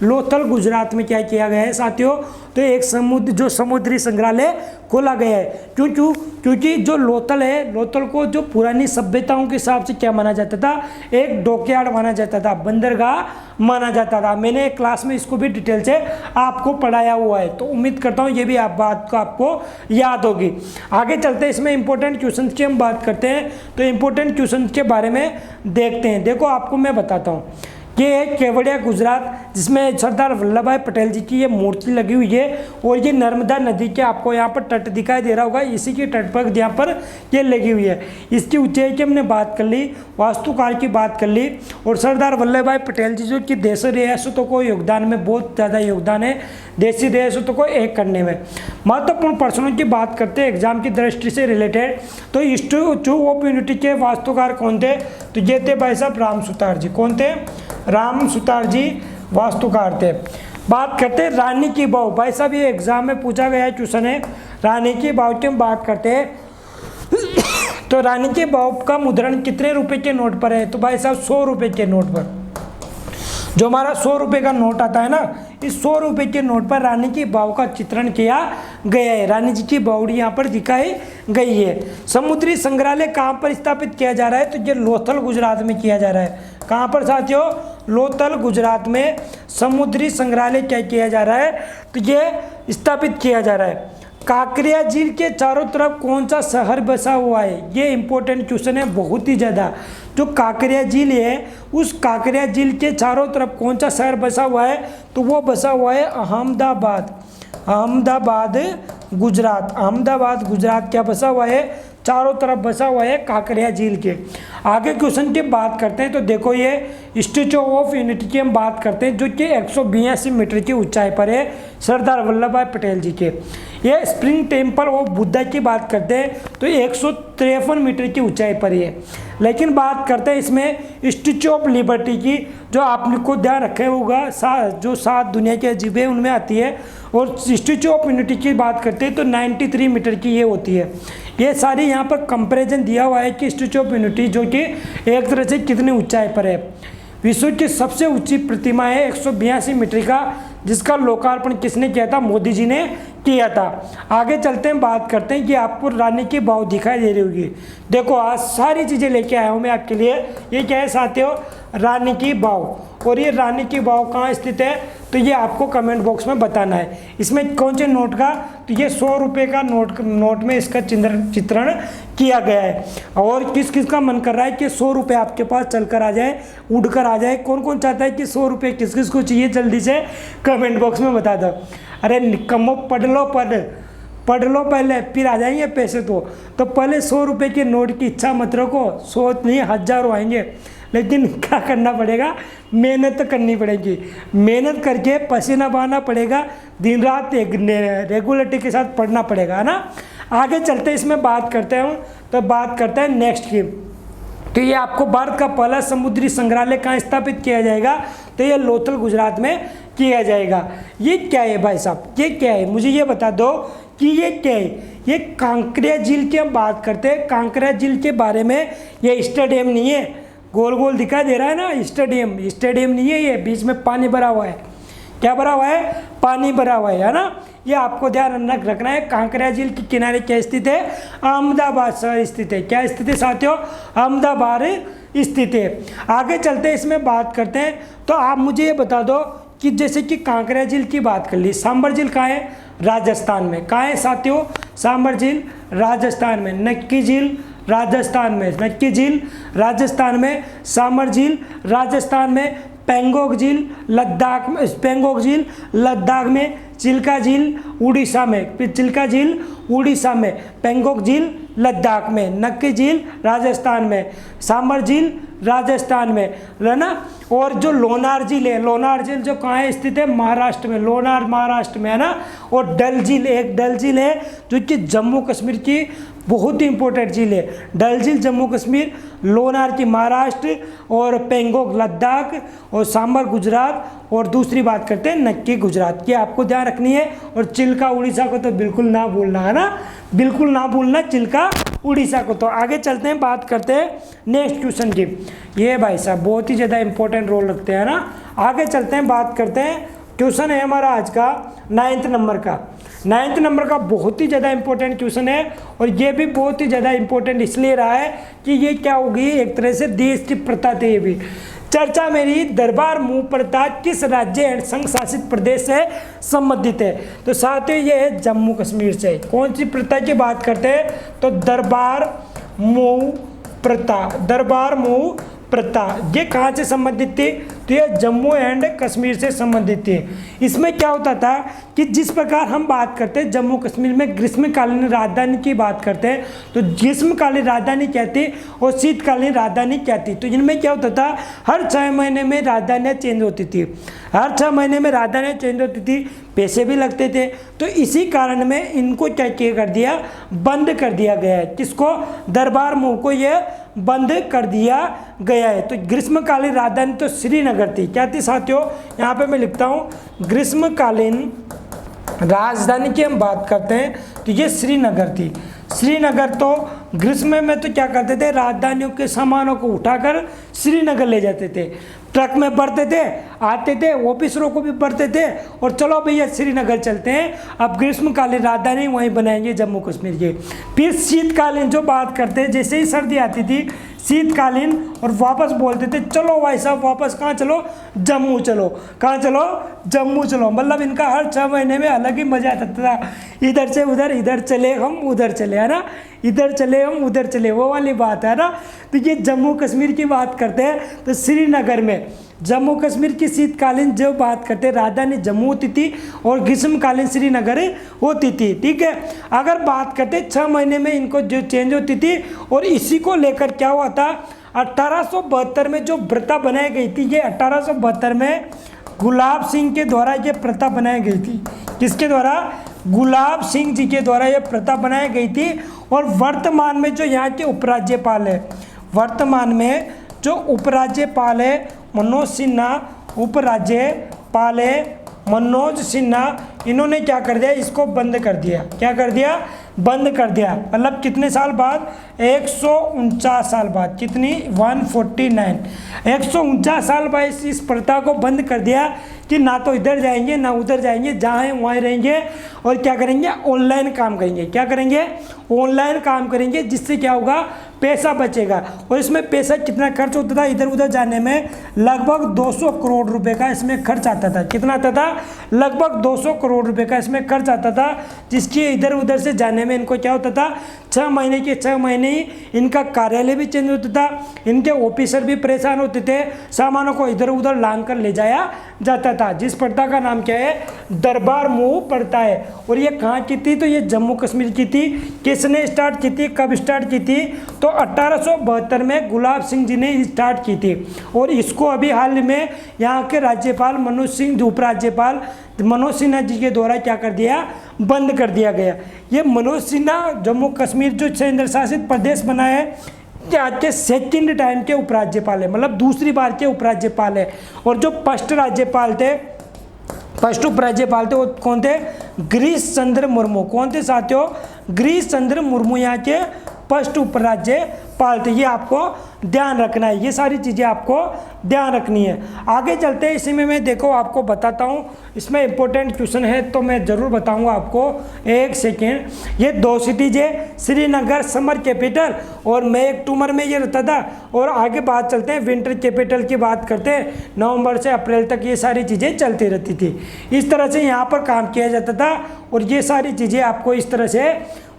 लोथल गुजरात में क्या किया गया है साथियों, तो एक समुद्री संग्रहालय खोला गया है। क्यों क्योंकि जो लोथल है, लोथल को जो पुरानी सभ्यताओं के हिसाब से क्या माना जाता था, एक डॉकयार्ड माना जाता था, बंदरगाह माना जाता था। मैंने क्लास में इसको भी डिटेल से आपको पढ़ाया हुआ है, तो उम्मीद करता हूँ ये भी आप बात को आपको याद होगी। आगे चलते हैं, इसमें इंपॉर्टेंट क्वेश्चन की हम बात करते हैं, तो इंपॉर्टेंट क्वेश्चन के बारे में देखते हैं। देखो आपको मैं बताता हूँ, ये है केवड़िया गुजरात, जिसमें सरदार वल्लभ भाई पटेल जी की ये मूर्ति लगी हुई है, और ये नर्मदा नदी के आपको यहाँ पर तट दिखाई दे रहा होगा, इसी के तट पर यहाँ पर ये लगी हुई है। इसकी ऊंचाई की हमने बात कर ली, वास्तुकार की बात कर ली, और सरदार वल्लभ भाई पटेल जी जो कि देशी रियासतों को योगदान में बहुत ज़्यादा योगदान है, देशी रियासतों को एक करने में। महत्वपूर्ण प्रश्नों की बात करते हैं एग्जाम की दृष्टि से रिलेटेड, तो स्टैच्यू ऑफ यूनिटी के वास्तुकार कौन थे, तो ये थे भाई साहब राम सुतार जी। कौन थे? राम सुतार जी वास्तुकार थे। बात करते हैं रानी की वाव, भाई साहब ये एग्जाम में पूछा गया क्वेश्चन है, रानी की वाव की हम बात करते हैं। तो रानी की वाव का मुद्रण कितने रुपए के नोट पर है, तो भाई साहब 100 रुपए के नोट पर। जो हमारा 100 रुपए का नोट आता है ना, इस 100 रुपए के नोट पर रानी की वाव का चित्रण किया गया है, रानी जी की बावड़ी यहाँ पर दिखाई गई है। समुद्री संग्रहालय कहाँ पर स्थापित किया जा रहा है, तो ये लोथल गुजरात में किया जा रहा है। कहाँ पर साथियों? लोथल गुजरात में समुद्री संग्रहालय क्या किया जा रहा है, तो ये स्थापित किया जा रहा है। काकरिया झील के चारों तरफ कौन सा शहर बसा हुआ है, ये इंपॉर्टेंट क्वेश्चन है बहुत ही ज़्यादा। जो काकरिया झील है, उस काकरिया झील के चारों तरफ कौन सा शहर बसा हुआ है, तो वो बसा हुआ है अहमदाबाद। अहमदाबाद गुजरात, अहमदाबाद गुजरात क्या बसा हुआ है, चारों तरफ बसा हुआ है काकरिया झील के। आगे क्वेश्चन की बात करते हैं, तो देखो ये स्टैच्यू ऑफ यूनिटी की हम बात करते हैं, जो कि 182 मीटर की ऊंचाई पर है, सरदार वल्लभ भाई पटेल जी के। ये स्प्रिंग टेम्पल ऑफ बुद्धा की बात करते हैं, तो 153 मीटर की ऊंचाई पर है। लेकिन बात करते हैं इसमें स्टैच्यू ऑफ लिबर्टी की, जो आपको ध्यान रखे होगा, जो 7 दुनिया के अजीबे उनमें आती है, और स्टैच्यू ऑफ यूनिटी की बात करते हैं तो 93 मीटर की ये होती है। ये सारी यहाँ पर कंपैरिजन दिया हुआ है कि स्टैच्यू ऑफ यूनिटी जो कि एक तरह से कितनी ऊंचाई पर है। विश्व की सबसे ऊंची प्रतिमा है 182 मीटर का, जिसका लोकार्पण किसने किया था, मोदी जी ने किया था। आगे चलते हैं, बात करते हैं कि आपको रानी की वाव दिखाई दे रही होगी। देखो आज सारी चीज़ें लेके आया हूँ मैं आपके लिए। ये क्या है साथियों, रानी की वाव। और ये रानी की वाव कहाँ स्थित है, तो ये आपको कमेंट बॉक्स में बताना है। इसमें कौन से नोट का, तो ये 100 रुपये का नोट में इसका चित्रण किया गया है। और किस किस का मन कर रहा है कि 100 रुपये आपके पास चल कर आ जाए, उड़ कर आ जाए, कौन कौन चाहता है कि 100 रुपये किस किस को चाहिए, जल्दी से कमेंट बॉक्स में बता दो। अरे निकम्मो पढ़ लो पहले, फिर आ जाएंगे पैसे। तो पहले 100 रुपये के नोट की इच्छा मत रखो, 100 नहीं हज़ारों आएंगे, लेकिन क्या करना पड़ेगा, मेहनत तो करनी पड़ेगी, मेहनत करके पसीना बहाना पड़ेगा, दिन रात एक रेगुलरिटी के साथ पढ़ना पड़ेगा, है ना। आगे चलते इसमें बात करते हैं, तो बात करते हैं नेक्स्ट की। तो ये आपको भारत का पहला समुद्री संग्रहालय कहाँ स्थापित किया जाएगा, तो ये लोथल गुजरात में किया जाएगा। ये क्या है भाई साहब, ये क्या है, मुझे ये बता दो कि ये क्या है। ये कांकरिया झील की हम बात करते हैं। कांकरिया झील के बारे में, ये स्टेडियम नहीं है, गोल गोल दिखाई दे रहा है ना, स्टेडियम नहीं है, ये बीच में पानी भरा हुआ है। क्या भरा हुआ है, पानी भरा हुआ है ना। ये आपको ध्यान रखना है। कांकरिया झील के किनारे क्या स्थित है, अहमदाबाद शहर स्थित है। क्या स्थित है साथियों, अहमदाबाद स्थित है। आगे चलते इसमें बात करते हैं, तो आप मुझे ये बता दो कि जैसे कि कांकरिया झील की बात कर ली, सांबर झील कहाँ है, राजस्थान में। कहाँ है साथियों, सांबर झील राजस्थान में। नक्की झील राजस्थान में, नक्की झील राजस्थान में, सांबर झील राजस्थान में, पेंगोंग झील लद्दाख में, पेंगोंग झील लद्दाख में, चिल्का झील उड़ीसा में, फिर चिल्का झील उड़ीसा में, पेंगोंग झील लद्दाख में, नक्की झील राजस्थान में, सांबर झील राजस्थान में, है ना। और जो लोनार झील है, लोनार झील जो कहाँ है स्थित है, महाराष्ट्र में, लोनार महाराष्ट्र में, है ना। और डल झील, एक डल झील है जो कि जम्मू कश्मीर की बहुत ही इंपॉर्टेंट झील है। डल झील जम्मू कश्मीर, लोनार की महाराष्ट्र, और पेंगोंग लद्दाख, और सांबर गुजरात, और दूसरी बात करते हैं नक्की गुजरात की। आपको ध्यान रखनी है। और चिल्का उड़ीसा को तो बिल्कुल ना भूलना है ना, बिल्कुल ना भूलना चिल्का उड़ीसा को। तो आगे चलते हैं, बात करते हैं नेक्स्ट क्वेश्चन की। ये भाई साहब बहुत ही ज़्यादा इंपॉर्टेंट रोल रखते हैं ना। आगे चलते हैं, बात करते हैं। क्वेश्चन है हमारा आज का 9th नंबर का। 9th नंबर का बहुत ही ज़्यादा इंपॉर्टेंट क्वेश्चन है। और ये भी बहुत ही ज़्यादा इंपॉर्टेंट इसलिए रहा है कि ये क्या होगी, एक तरह से देश की प्रथा थी। ये भी चर्चा मेरी दरबार मूव प्रथा किस राज्य एंड संघ शासित प्रदेश से संबंधित है। तो साथियों ये है जम्मू कश्मीर से। कौन सी प्रथा की बात करते हैं, तो दरबार मूव प्रथा। दरबार मूव प्रथा ये कहाँ से संबंधित थी, तो ये जम्मू एंड कश्मीर से संबंधित थी। इसमें क्या होता था कि जिस प्रकार हम बात करते हैं जम्मू कश्मीर में ग्रीष्मकालीन राजधानी की बात करते हैं, तो ग्रीष्मकालीन राजधानी क्या थी और शीतकालीन राजधानी क्या थी। तो इनमें क्या होता था, हर 6 महीने में राजधानियाँ चेंज होती थी। हर 6 महीने में राजधानियाँ चेंज होती थी, पैसे भी लगते थे। तो इसी कारण में इनको क्या किया कर दिया, बंद कर दिया गया है। किसको, दरबार मूव को ये बंद कर दिया गया है। तो ग्रीष्मकालीन राजधानी तो श्रीनगर थी। क्या थी साथियों, यहाँ पे मैं लिखता हूँ, ग्रीष्मकालीन राजधानी की हम बात करते हैं तो ये श्रीनगर थी। श्रीनगर तो ग्रीष्म में तो क्या करते थे, राजधानियों के सामानों को उठाकर श्रीनगर ले जाते थे। ट्रक में भरते थे, आते थे, ऑफिसरों को भी भरते थे और चलो भैया श्रीनगर चलते हैं। अब ग्रीष्मकालीन राजधानी वहीं बनाएंगे जम्मू कश्मीर की। फिर शीतकालीन जो बात करते हैं, जैसे ही सर्दी आती थी शीतकालीन, और वापस बोलते थे चलो भाई साहब वापस कहाँ चलो, जम्मू चलो। कहाँ चलो, जम्मू चलो। मतलब इनका हर 6 महीने में अलग ही मजा आता था। इधर से उधर, इधर चले हम उधर चले, है ना, इधर चले हम उधर चले, वो वाली बात है ना। तो ये जम्मू कश्मीर की बात करते हैं तो श्रीनगर में जम्मू कश्मीर की शीतकालीन जो बात करते हैं राजधानी जम्मू होती थी और ग्रीष्मकालीन श्रीनगर होती थी। ठीक है, अगर बात करते 6 महीने में इनको जो चेंज होती थी। और इसी को लेकर क्या हुआ था, 1872 में जो प्रथा बनाई गई थी, ये 1872 में गुलाब सिंह के द्वारा ये प्रथा बनाई गई थी। किसके द्वारा, गुलाब सिंह जी के द्वारा ये प्रथा बनाई गई थी। और वर्तमान में जो यहाँ के उपराज्यपाल है, वर्तमान में जो उपराज्यपाल है मनोज सिन्हा, उपराज्यपाल है मनोज सिन्हा, इन्होंने क्या कर दिया, इसको बंद कर दिया। क्या कर दिया, बंद कर दिया। मतलब कितने साल बाद, 149 साल बाद। कितनी, 149, 149 साल बाद इस प्रथा को बंद कर दिया कि ना तो इधर जाएंगे ना उधर जाएंगे, जहाँ हैं वहीं रहेंगे। और क्या करेंगे, ऑनलाइन काम करेंगे। क्या करेंगे, ऑनलाइन काम करेंगे, जिससे क्या होगा, पैसा बचेगा। और इसमें पैसा कितना खर्च होता था, इधर उधर जाने में लगभग 200 करोड़ रुपए का इसमें खर्च आता था। कितना आता था, लगभग 200 करोड़ रुपए का इसमें खर्च आता था। जिसकी इधर उधर से जाने में इनको क्या होता था, 6 महीने के 6 महीने ही इनका कार्यालय भी चेंज होता था, इनके ऑफिसर भी परेशान होते थे, सामानों को इधर उधर लांग कर ले जाया जाता था। जिस प्रथा का नाम क्या है, दरबार मूव प्रथा है। और ये कहाँ की थी, तो ये जम्मू कश्मीर की थी। किसने स्टार्ट की थी, कब स्टार्ट की थी, तो 1872 में गुलाब सिंह जी ने स्टार्ट की थी। और इसको अभी हाल में यहाँ के राज्यपाल मनोज सिंह, उपराज्यपाल मनोज सिन्हा जी के द्वारा क्या कर दिया, बंद कर दिया गया। ये मनोज सिन्हा जम्मू कश्मीर जो केंद्र शासित प्रदेश बना है, आज के सेकंड टाइम के उपराज्यपाल है, मतलब दूसरी बार के उपराज्यपाल है। और जो फर्स्ट राज्यपाल थे, फर्स्ट उपराज्यपाल थे, वो कौन थे, गिरीश चंद्र मुर्मू। कौन थे साथियों, गिरीश चंद्र मुर्मू यहाँ के फर्स्ट उपराज्यपाल थे। ये आपको ध्यान रखना है, ये सारी चीज़ें आपको ध्यान रखनी है। आगे चलते हैं, इसी में मैं देखो आपको बताता हूँ, इसमें इंपॉर्टेंट क्वेश्चन है तो मैं ज़रूर बताऊँगा आपको। एक सेकेंड, ये 2 सिटीज है, श्रीनगर समर कैपिटल और मैं एक टूमर में ये रहता था। और आगे बात चलते हैं, विंटर कैपिटल की बात करते हैं, नवंबर से अप्रैल तक ये सारी चीज़ें चलती रहती थी। इस तरह से यहाँ पर काम किया जाता था। और ये सारी चीज़ें आपको इस तरह से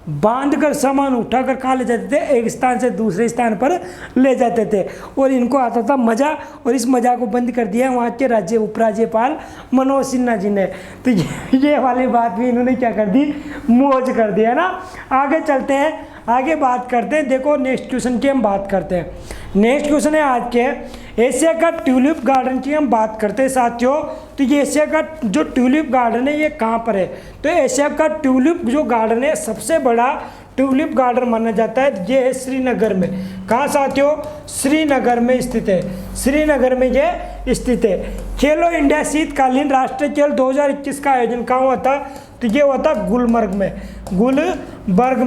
बांध कर सामान उठाकर कहाँ ले जाते थे, एक स्थान से दूसरे स्थान पर ले जाते थे। और इनको आता था मज़ा, और इस मज़ा को बंद कर दिया वहाँ के राज्य उपराज्यपाल मनोज सिन्हा जी ने। तो ये वाली बात भी इन्होंने क्या कर दी, मौज कर दिया ना। आगे चलते हैं, आगे बात करते हैं। देखो नेक्स्ट क्वेश्चन की हम बात करते हैं। नेक्स्ट क्वेश्चन है आज के, एशिया का ट्यूलिप गार्डन की हम बात करते हैं साथियों। तो ये एशिया का जो ट्यूलिप गार्डन है ये कहाँ पर है, तो एशिया का ट्यूलिप जो गार्डन है सबसे बड़ा ट्यूलिप गार्डन माना जाता है। ये है श्रीनगर में। कहाँ साथियों? श्रीनगर में स्थित है। श्रीनगर में ये स्थित है। खेलो इंडिया शीतकालीन राष्ट्रीय खेल 2021 का आयोजन कहाँ हुआ था? तो ये हुआ था गुलमर्ग में। गुलबर्ग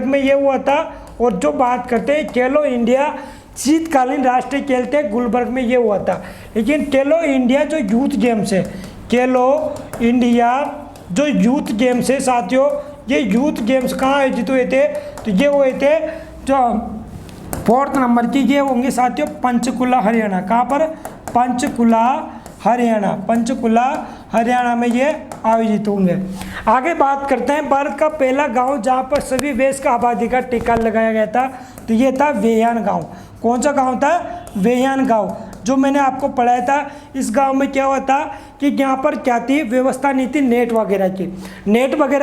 में ये हुआ था। और जो बात करते हैं खेलो इंडिया शीतकालीन राष्ट्रीय खेल थे, गुलबर्ग में ये हुआ था। लेकिन खेलो इंडिया जो यूथ गेम्स है, खेलो इंडिया जो यूथ गेम्स है साथियों, ये यूथ गेम्स कहाँ आयोजित हुए थे? तो ये हुए थे जो 4th नंबर की ये होंगे साथियों पंचकुला हरियाणा। कहाँ पर? पंचकुला हरियाणा में ये आयोजित होंगे। आगे बात करते हैं भारत का पहला गांव जहां पर सभी वयस्क आबादी का टीका लगाया गया था, तो ये था वेयान गांव। कौन सा गांव था? वेयान गांव। जो मैंने आपको पढ़ाया था, इस गांव में क्या हुआ था कि यहाँ पर क्या थी व्यवस्था नहीं थी नेट वगैरह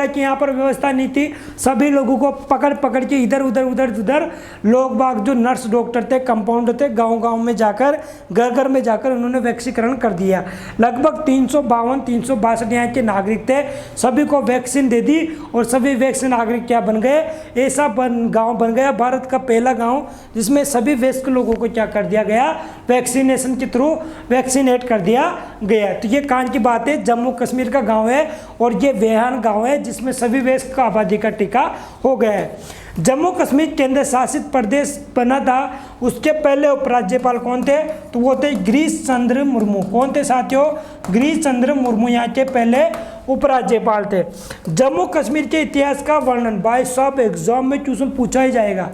की यहाँ पर व्यवस्था नहीं थी। सभी लोगों को पकड़ के इधर उधर लोग बाग जो नर्स डॉक्टर थे, कंपाउंडर थे, गांव में जाकर घर में जाकर उन्होंने वैक्सीकरण कर दिया। लगभग 362 यहाँ के नागरिक थे, सभी को वैक्सीन दे दी और सभी वैक्सीन नागरिक क्या बन गए? ऐसा गाँव बन गया भारत का पहला गाँव जिसमें सभी वयस्क लोगों को क्या कर दिया गया? वैक्सीनेशन के थ्रू वैक्सीनेट कर दिया गया। तो ये कहाँ की बात है? जम्मू कश्मीर का गांव है और ये वेहान गांव है जिसमें सभी वयस्क आबादी का टीका हो गया है। जम्मू कश्मीर केंद्र शासित प्रदेश बना था, उसके पहले उपराज्यपाल कौन थे? तो वो थे गिरीश चंद्र मुर्मू। कौन थे साथियों? गिरीश चंद्र मुर्मू यहाँ के पहले उपराज्यपाल थे। जम्मू कश्मीर के इतिहास का वर्णन भाई साहब एग्जाम में ट्यूशन पूछा ही जाएगा।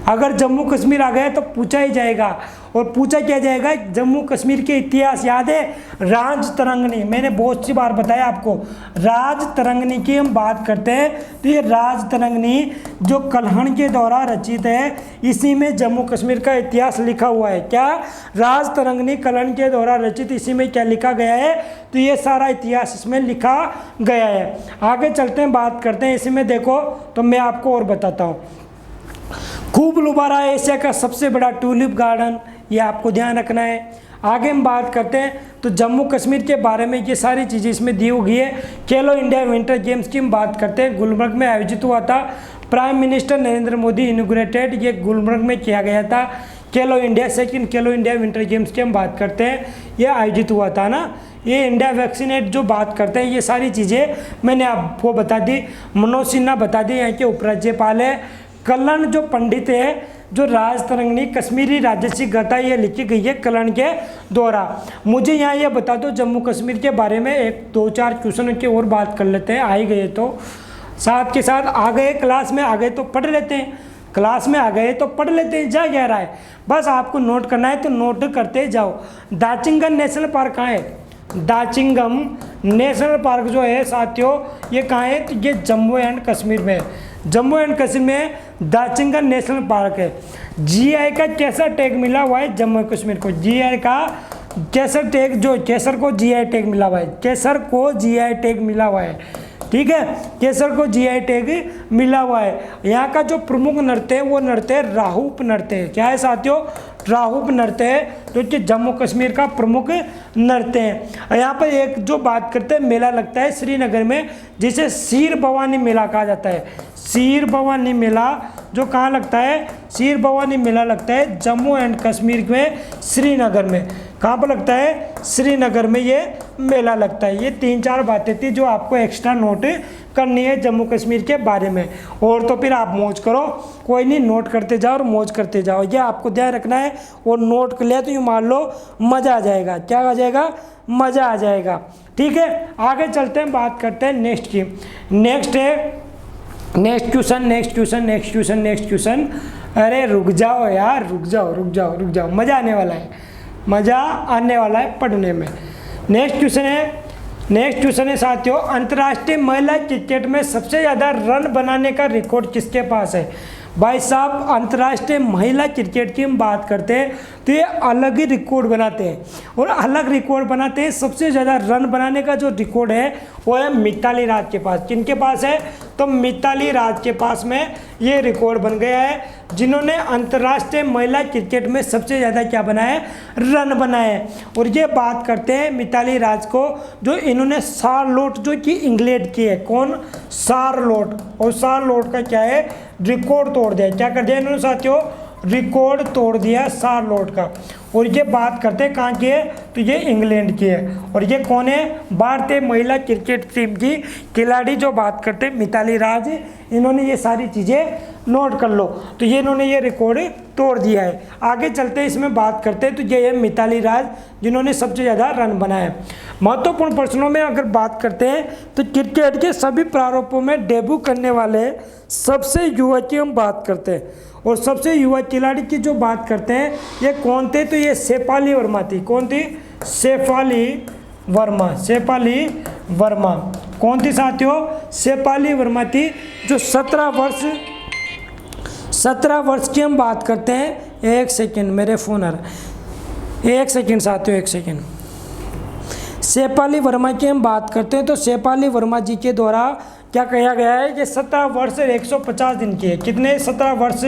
अगर जम्मू कश्मीर आ गया तो पूछा ही जाएगा। और पूछा क्या जाएगा? जम्मू कश्मीर के इतिहास याद है? राज तरंगनी, मैंने बहुत सी बार बताया आपको, राज तरंगनी की हम बात करते हैं तो ये राज तरंगनी जो कलहण के द्वारा रचित है, इसी में जम्मू कश्मीर का इतिहास लिखा हुआ है। क्या? राज तरंगनी कलहण के द्वारा रचित, इसी में क्या लिखा गया है? तो ये सारा इतिहास इसमें लिखा गया है। आगे चलते हैं, बात करते हैं इसी में। देखो तो मैं आपको और बताता हूँ। खूब लुबारा एशिया का सबसे बड़ा ट्यूलिप गार्डन, ये आपको ध्यान रखना है। आगे हम बात करते हैं तो जम्मू कश्मीर के बारे में ये सारी चीज़ें इसमें दी हुई है। खेलो इंडिया विंटर गेम्स की हम बात करते हैं, गुलमर्ग में आयोजित हुआ था। Prime minister Narendra Modi inaugurated, ये गुलमर्ग में किया गया था। खेलो इंडिया सेकंड खेलो इंडिया विंटर गेम्स की हम बात करते हैं, ये आयोजित हुआ था ना। ये इंडिया वैक्सीनेट जो बात करते हैं, ये सारी चीज़ें मैंने आपको बता दी। मनोज सिन्हा बता दी यहाँ के उपराज्यपाल है। कल्याण जो पंडित है, जो राज तरंगनी कश्मीरी राजसी गाथा ये लिखी गई है कल्याण के द्वारा। मुझे यहाँ ये बता दो जम्मू कश्मीर के बारे में 1-2-4 क्वेश्चन की और बात कर लेते हैं। आई गए तो साथ के साथ आ गए, क्लास में आ गए तो पढ़ लेते हैं, क्लास में आ गए तो पढ़ लेते हैं। जा क्या रहा है, बस आपको नोट करना है तो नोट करते जाओ। दाचिंगम नेशनल पार्क कहाँ है? दाचिंगम नेशनल पार्क जो है साथियों, ये कहाँ है? तो ये जम्मू एंड कश्मीर में है। जम्मू एंड कश्मीर में दाचिंगम नेशनल पार्क है। जीआई का कैसा टैग मिला हुआ है जम्मू कश्मीर को? जीआई का केसर टैग, जो केसर को जीआई टैग मिला हुआ है, केसर को जीआई टैग मिला हुआ है, ठीक है, केसर को जीआई टैग मिला हुआ है। यहाँ का जो प्रमुख नृत्य है वो नृत्य है राहुप नृत्य है। क्या है साथियों? राहुप नृत्य है, जो कि जम्मू कश्मीर का प्रमुख नृत्य है। यहाँ पर एक जो बात करते हैं मेला लगता है श्रीनगर में, जिसे शीर भवानी मेला कहा जाता है। शीर भवानी मेला जो कहाँ लगता है? शीर भवानी मेला लगता है जम्मू एंड कश्मीर में, श्रीनगर में। कहाँ पर लगता है? श्रीनगर में ये मेला लगता है। ये 3-4 बातें थी जो आपको एक्स्ट्रा नोट करनी है जम्मू कश्मीर के बारे में। और तो फिर आप मौज करो, कोई नहीं, नोट करते जाओ और मौज करते जाओ, ये आपको ध्यान रखना है। और नोट कर लिया तो यूँ मान लो मज़ा आ जाएगा। क्या आ जाएगा? मज़ा आ जाएगा, ठीक है। आगे चलते हैं, बात करते हैं नेक्स्ट की। नेक्स्ट है नेक्स्ट क्वेश्चन। अरे रुक जाओ यार, रुक जाओ, मज़ा आने वाला है पढ़ने में। नेक्स्ट क्वेश्चन है साथियों, अंतर्राष्ट्रीय महिला क्रिकेट में सबसे ज़्यादा रन बनाने का रिकॉर्ड किसके पास है? भाई साहब, अंतर्राष्ट्रीय महिला क्रिकेट की हम बात करते हैं तो ये अलग ही रिकॉर्ड बनाते हैं और अलग रिकॉर्ड बनाते हैं। सबसे ज़्यादा रन बनाने का जो रिकॉर्ड है वो है मिताली राज के पास। किनके पास है? तो मिताली राज के पास में ये रिकॉर्ड बन गया है। जिन्होंने अंतर्राष्ट्रीय महिला क्रिकेट में सबसे ज़्यादा क्या बनाए, रन बनाए। और ये बात करते हैं मिताली राज को, जो इन्होंने शार्लोट जो कि इंग्लैंड की है, कौन, शार्लोट। और शार्लोट का क्या है, रिकॉर्ड तोड़ दिया। क्या कर दिया इन्होंने साथियों, रिकॉर्ड तोड़ दिया शार्लोट का। और ये बात करते हैं कहाँ की है, तो ये इंग्लैंड की है। और ये कौन है, भारतीय महिला क्रिकेट टीम की खिलाड़ी जो बात करते हैं मिताली राज। इन्होंने ये सारी चीज़ें नोट कर लो, तो ये इन्होंने ये रिकॉर्ड तोड़ दिया है। आगे चलते हैं, इसमें बात करते हैं, तो ये है मिताली राज जिन्होंने सबसे ज़्यादा रन बनाए। महत्वपूर्ण प्रश्नों में अगर बात करते हैं तो क्रिकेट के सभी प्रारूपों में डेब्यू करने वाले सबसे युवा की हम बात करते हैं। और सबसे युवा खिलाड़ी की जो बात करते हैं, ये कौन थे, तो ये शेफाली वर्मा थी। कौन थी, शेफाली वर्मा। शेफाली वर्मा कौन थी साथियों, शेफाली वर्मा थी, जो 17 वर्ष की हम बात करते हैं। एक सेकेंड, मेरे फ़ोन आ रहा है, एक सेकेंड साथियों, एक सेकेंड। शेफाली वर्मा की हम बात करते हैं, तो शेफाली वर्मा जी के द्वारा क्या कहा गया है कि 17 वर्ष 150 दिन की है। कितने, 17 वर्ष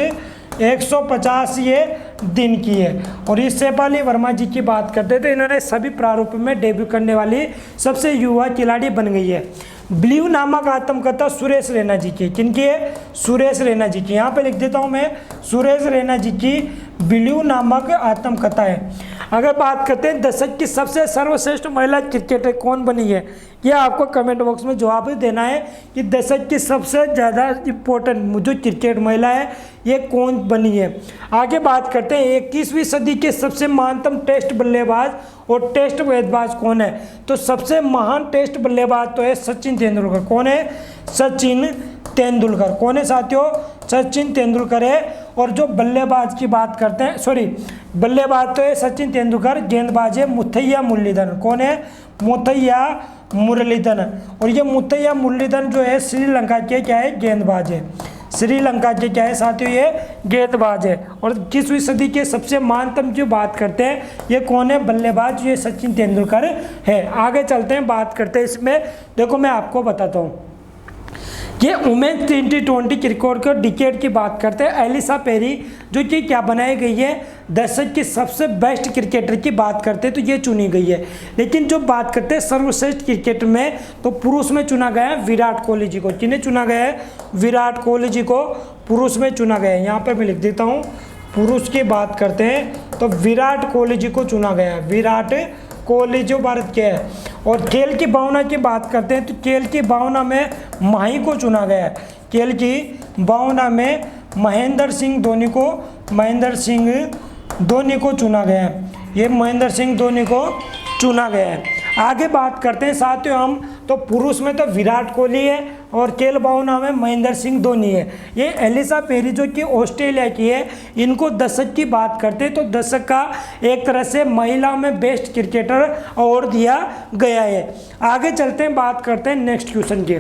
150 ये दिन की है। और इस शेफाली वर्मा जी की बात करते हैं तो इन्होंने सभी प्रारूप में डेब्यू करने वाली सबसे युवा खिलाड़ी बन गई है। ब्लू नामक आत्मकथा सुरेश रैना जी की, किनकी है, सुरेश रैना जी की। यहाँ पे लिख देता हूँ मैं, सुरेश रैना जी की ब्लू नामक आत्मकथा है। अगर बात करते हैं दशक की सबसे सर्वश्रेष्ठ महिला क्रिकेटर कौन बनी है, यह आपको कमेंट बॉक्स में जवाब देना है कि दशक की सबसे ज़्यादा इम्पोर्टेंट जो क्रिकेट महिला है ये कौन बनी है। आगे बात करते हैं 21वीं सदी के सबसे महानतम टेस्ट बल्लेबाज और टेस्ट गेंदबाज कौन है, तो सबसे महान टेस्ट बल्लेबाज तो है सचिन तेंदुलकर। कौन है, सचिन तेंदुलकर। कौन है साथियों, सचिन तेंदुलकर है। और जो बल्लेबाज की बात करते हैं, सॉरी बल्लेबाज तो है सचिन तेंदुलकर, गेंदबाज है मुथैया मुरलीधरन। कौन है, मुथैया मुरलीधरन। और ये मुथैया मुरलीधरन जो है श्रीलंका के क्या है, गेंदबाज है। श्रीलंका के क्या है साथियों, ये गेंदबाज है। और 21वीं सदी के सबसे महानतम जो बात करते हैं ये कौन है, बल्लेबाज, ये सचिन तेंदुलकर है। आगे चलते हैं, बात करते हैं इसमें। देखो मैं आपको बताता हूँ, ये वुमेन T20 क्रिकेट के डिकेड की बात करते हैं। एलिसा पेरी जो कि क्या बनाई गई है, दशक की सबसे बेस्ट क्रिकेटर की बात करते हैं तो ये चुनी गई है। लेकिन जो बात करते हैं सर्वश्रेष्ठ क्रिकेट में, तो पुरुष में चुना गया है विराट कोहली जी को। किन्हें चुना गया है, विराट कोहली जी को पुरुष में चुना गया है। यहाँ पर मैं लिख देता हूँ, पुरुष की बात करते हैं तो विराट कोहली जी को चुना गया है, विराट कोहली जो भारत के है। और खेल की भावना की बात करते हैं तो खेल की भावना में माही को चुना गया है। खेल की भावना में महेंद्र सिंह धोनी को, महेंद्र सिंह धोनी को चुना गया है। ये महेंद्र सिंह धोनी को चुना गया है। आगे बात करते हैं साथियों हम, तो पुरुष में तो विराट कोहली है और खेल भावना में महेंद्र सिंह धोनी है। ये एलिसा पेरी जो कि ऑस्ट्रेलिया की है, इनको दशक की बात करते हैं तो दशक का एक तरह से महिला में बेस्ट क्रिकेटर अवार्ड दिया गया है। आगे चलते हैं, बात करते हैं नेक्स्ट क्वेश्चन की।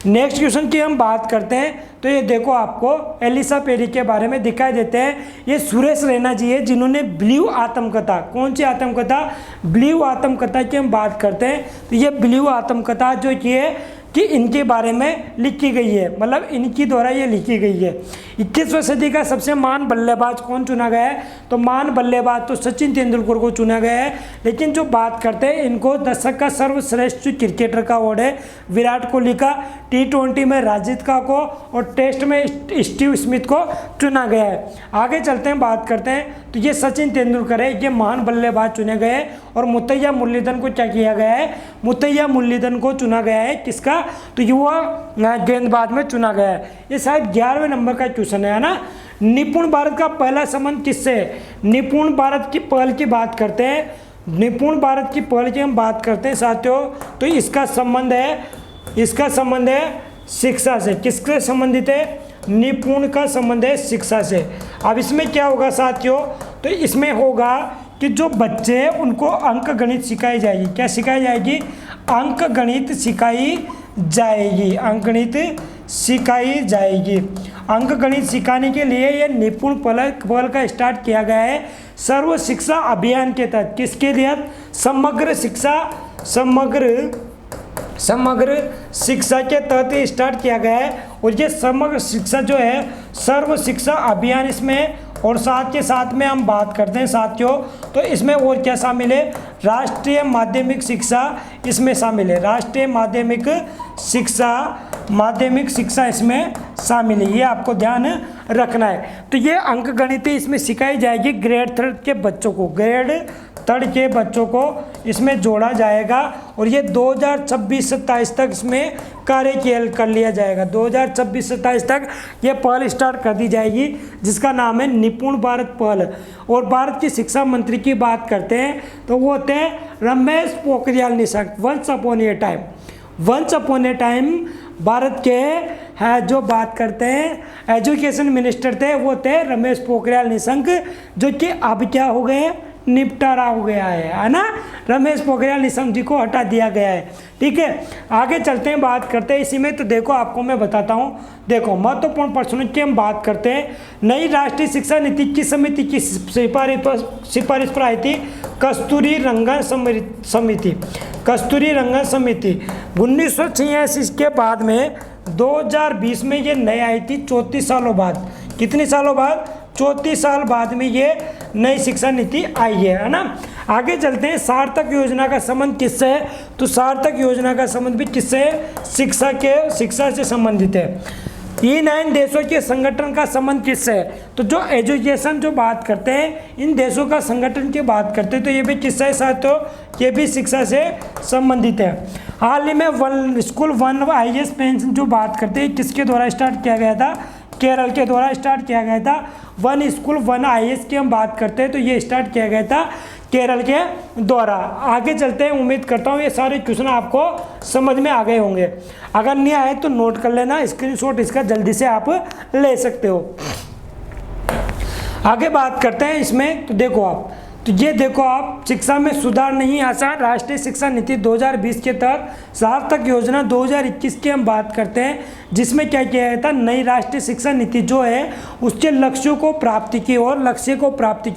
नेक्स्ट क्वेश्चन की हम बात करते हैं तो ये देखो आपको एलिसा पेरी के बारे में दिखाई देते हैं। ये सुरेश रैना जी है जिन्होंने ब्लू आत्मकथा, कौन सी आत्मकथा, ब्लू आत्मकथा की हम बात करते हैं तो ये ब्लू आत्मकथा जो कि है कि इनके बारे में लिखी गई है, मतलब इनकी द्वारा ये लिखी गई है। 21वीं सदी का सबसे महान बल्लेबाज कौन चुना गया है, तो महान बल्लेबाज तो सचिन तेंदुलकर को चुना गया है। लेकिन जो बात करते हैं इनको दशक का सर्वश्रेष्ठ क्रिकेटर का अवार्ड है विराट कोहली का, T20 में राजिद का को और टेस्ट में स्टीव स्मिथ को चुना गया है। आगे चलते हैं, बात करते हैं तो ये सचिन तेंदुलकर है, ये महान बल्लेबाज चुने गए हैं। और मुथैया मुरलीधरन को क्या किया गया है, मुथैया मुरलीधरन को चुना गया है, किसका, तो युवा गेंदबाज में चुना गया है। ये शायद 11वें नंबर का क्वेश्चन है ना। निपुण भारत का पहला संबंध किससे है, निपुण भारत की पहल की बात करते हैं, निपुण भारत की पहल की हम बात करते हैं साथियों तो इसका संबंध है शिक्षा से। किससे संबंधित है, निपुण का संबंध है शिक्षा से। अब इसमें क्या होगा साथियों, तो इसमें होगा कि जो बच्चे हैं उनको अंक गणित सिखाई जाएगी। क्या सिखाई जाएगी, अंक गणित सिखाई जाएगी, अंक गणित सिखाई जाएगी। अंक गणित सिखाने के लिए ये निपुण पहल का स्टार्ट किया गया है सर्व शिक्षा अभियान के तहत। किसके तहत, समग्र समग्र शिक्षा के तहत ये स्टार्ट किया गया है। और ये समग्र शिक्षा जो है सर्व शिक्षा अभियान इसमें, और साथ के साथ में हम बात करते हैं साथियों तो इसमें और क्या शामिल है, राष्ट्रीय माध्यमिक शिक्षा इसमें शामिल है, राष्ट्रीय माध्यमिक शिक्षा इसमें शामिल है, ये आपको ध्यान रखना है। तो ये अंक गणिती इसमें सिखाई जाएगी ग्रेड 3 के बच्चों को, ग्रेड 3 के बच्चों को इसमें जोड़ा जाएगा। और ये 2026-27 तक इसमें कार्य कर लिया जाएगा, 2026-27 तक ये पहल स्टार्ट कर दी जाएगी जिसका नाम है निपुण भारत पहल। और भारत की शिक्षा मंत्री की बात करते हैं तो वो होते हैं Ramesh Pokhriyal Nishank. Once upon a time Bharat के है जो बात करते हैं एजुकेशन मिनिस्टर थे वो थे रमेश पोखरियाल निशंक, जो कि अब क्या हो गए, निपटारा हो गया है ना, रमेश पोखरियाल निशंक जी को हटा दिया गया है। ठीक है, आगे चलते हैं, बात करते हैं इसी में। तो देखो आपको मैं बताता हूँ, देखो महत्वपूर्ण प्रश्नों की हम बात करते हैं। नई राष्ट्रीय शिक्षा नीति की समिति की सिफारिश पर आई थी कस्तूरी रंगन समिति 1986 के बाद में 2020 में ये नई आई थी, 34 सालों बाद। कितने सालों बाद? 34 साल बाद में ये नई शिक्षा नीति आई है ना। आगे चलते हैं, सार्थक योजना का संबंध किससे है? तो सार्थक योजना का संबंध भी किससे है? शिक्षा से संबंधित है। E9 देशों के संगठन का संबंध किससे है? तो जो एजुकेशन जो बात करते हैं इन देशों का संगठन की बात करते हैं तो ये भी किससे है साथियों? ये भी शिक्षा से संबंधित है। हाल ही में one school one IAS pension जो बात करते हैं किसके द्वारा स्टार्ट किया गया था? केरल के द्वारा स्टार्ट किया गया था। वन स्कूल वन IAS की हम बात करते हैं तो ये स्टार्ट किया गया था केरल के द्वारा। आगे चलते हैं, उम्मीद करता हूँ ये सारे क्वेश्चन आपको समझ में आ गए होंगे। अगर नहीं आए तो नोट कर लेना, स्क्रीनशॉट इसका जल्दी से आप ले सकते हो। आगे बात करते हैं इसमें, तो देखो आप, तो ये देखो आप, शिक्षा में सुधार नहीं आसान, राष्ट्रीय शिक्षा नीति 2020 के तहत सार्थक योजना 2021 की हम बात करते हैं जिसमें क्या किया गया था, नई राष्ट्रीय शिक्षा नीति जो है उसके लक्ष्यों को प्राप्ति की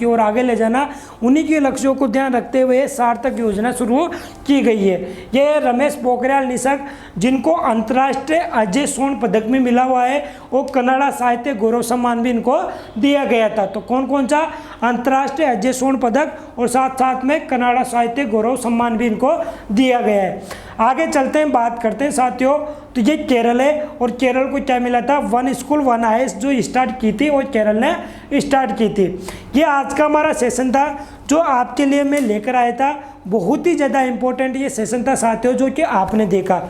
ओर आगे ले जाना, उन्हीं के लक्ष्यों को ध्यान रखते हुए सार्थक योजना शुरू की गई है। ये रमेश पोखरियाल निशंक जिनको अंतर्राष्ट्रीय अजय स्वर्ण पदक में मिला हुआ है और कन्नड़ा साहित्य गौरव सम्मान भी इनको दिया गया था। तो कौन कौन सा? अंतर्राष्ट्रीय अजय स्वर्ण पदक और साथ में कन्नड़ा साहित्य गौरव सम्मान भी इनको दिया गया है। आगे चलते हैं, बात करते हैं साथियों, तो ये केरल है और केरल को क्या मिला था? वन स्कूल वन IAS जो स्टार्ट की थी और केरल ने स्टार्ट की थी। ये आज का हमारा सेशन था जो आपके लिए मैं लेकर आया था। बहुत ही ज़्यादा इंपॉर्टेंट ये सेशन था साथियों जो कि आपने देखा।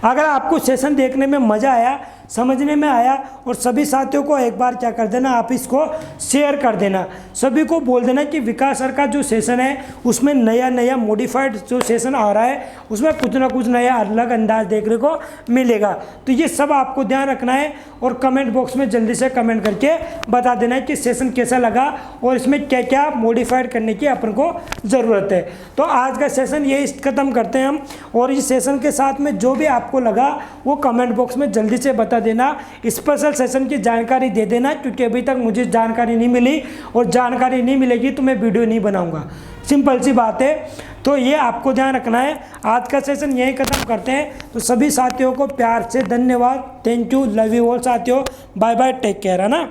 अगर आपको सेशन देखने में मज़ा आया, समझने में आया, और सभी साथियों को एक बार क्या कर देना, आप इसको शेयर कर देना, सभी को बोल देना कि विकास सर का जो सेशन है उसमें नया मॉडिफाइड जो सेशन आ रहा है उसमें कुछ ना कुछ नया अलग अंदाज देखने को मिलेगा। तो ये सब आपको ध्यान रखना है और कमेंट बॉक्स में जल्दी से कमेंट करके बता देना है कि सेशन कैसा लगा और इसमें क्या क्या मॉडिफाइड करने की अपन को ज़रूरत है। तो आज का सेशन यही ख़त्म करते हैं हम, और इस सेशन के साथ में जो भी आपको लगा वो कमेंट बॉक्स में जल्दी से बता देना। स्पेशल सेशन की जानकारी दे देना क्योंकि अभी तक मुझे जानकारी नहीं मिली और जानकारी नहीं मिलेगी तो मैं वीडियो नहीं बनाऊंगा, सिंपल सी बात है। तो ये आपको ध्यान रखना है। आज का सेशन यहीं ख़त्म करते हैं। तो सभी साथियों को प्यार से धन्यवाद, thank you, love you all साथियों, बाय बाय, टेक केयर, है ना।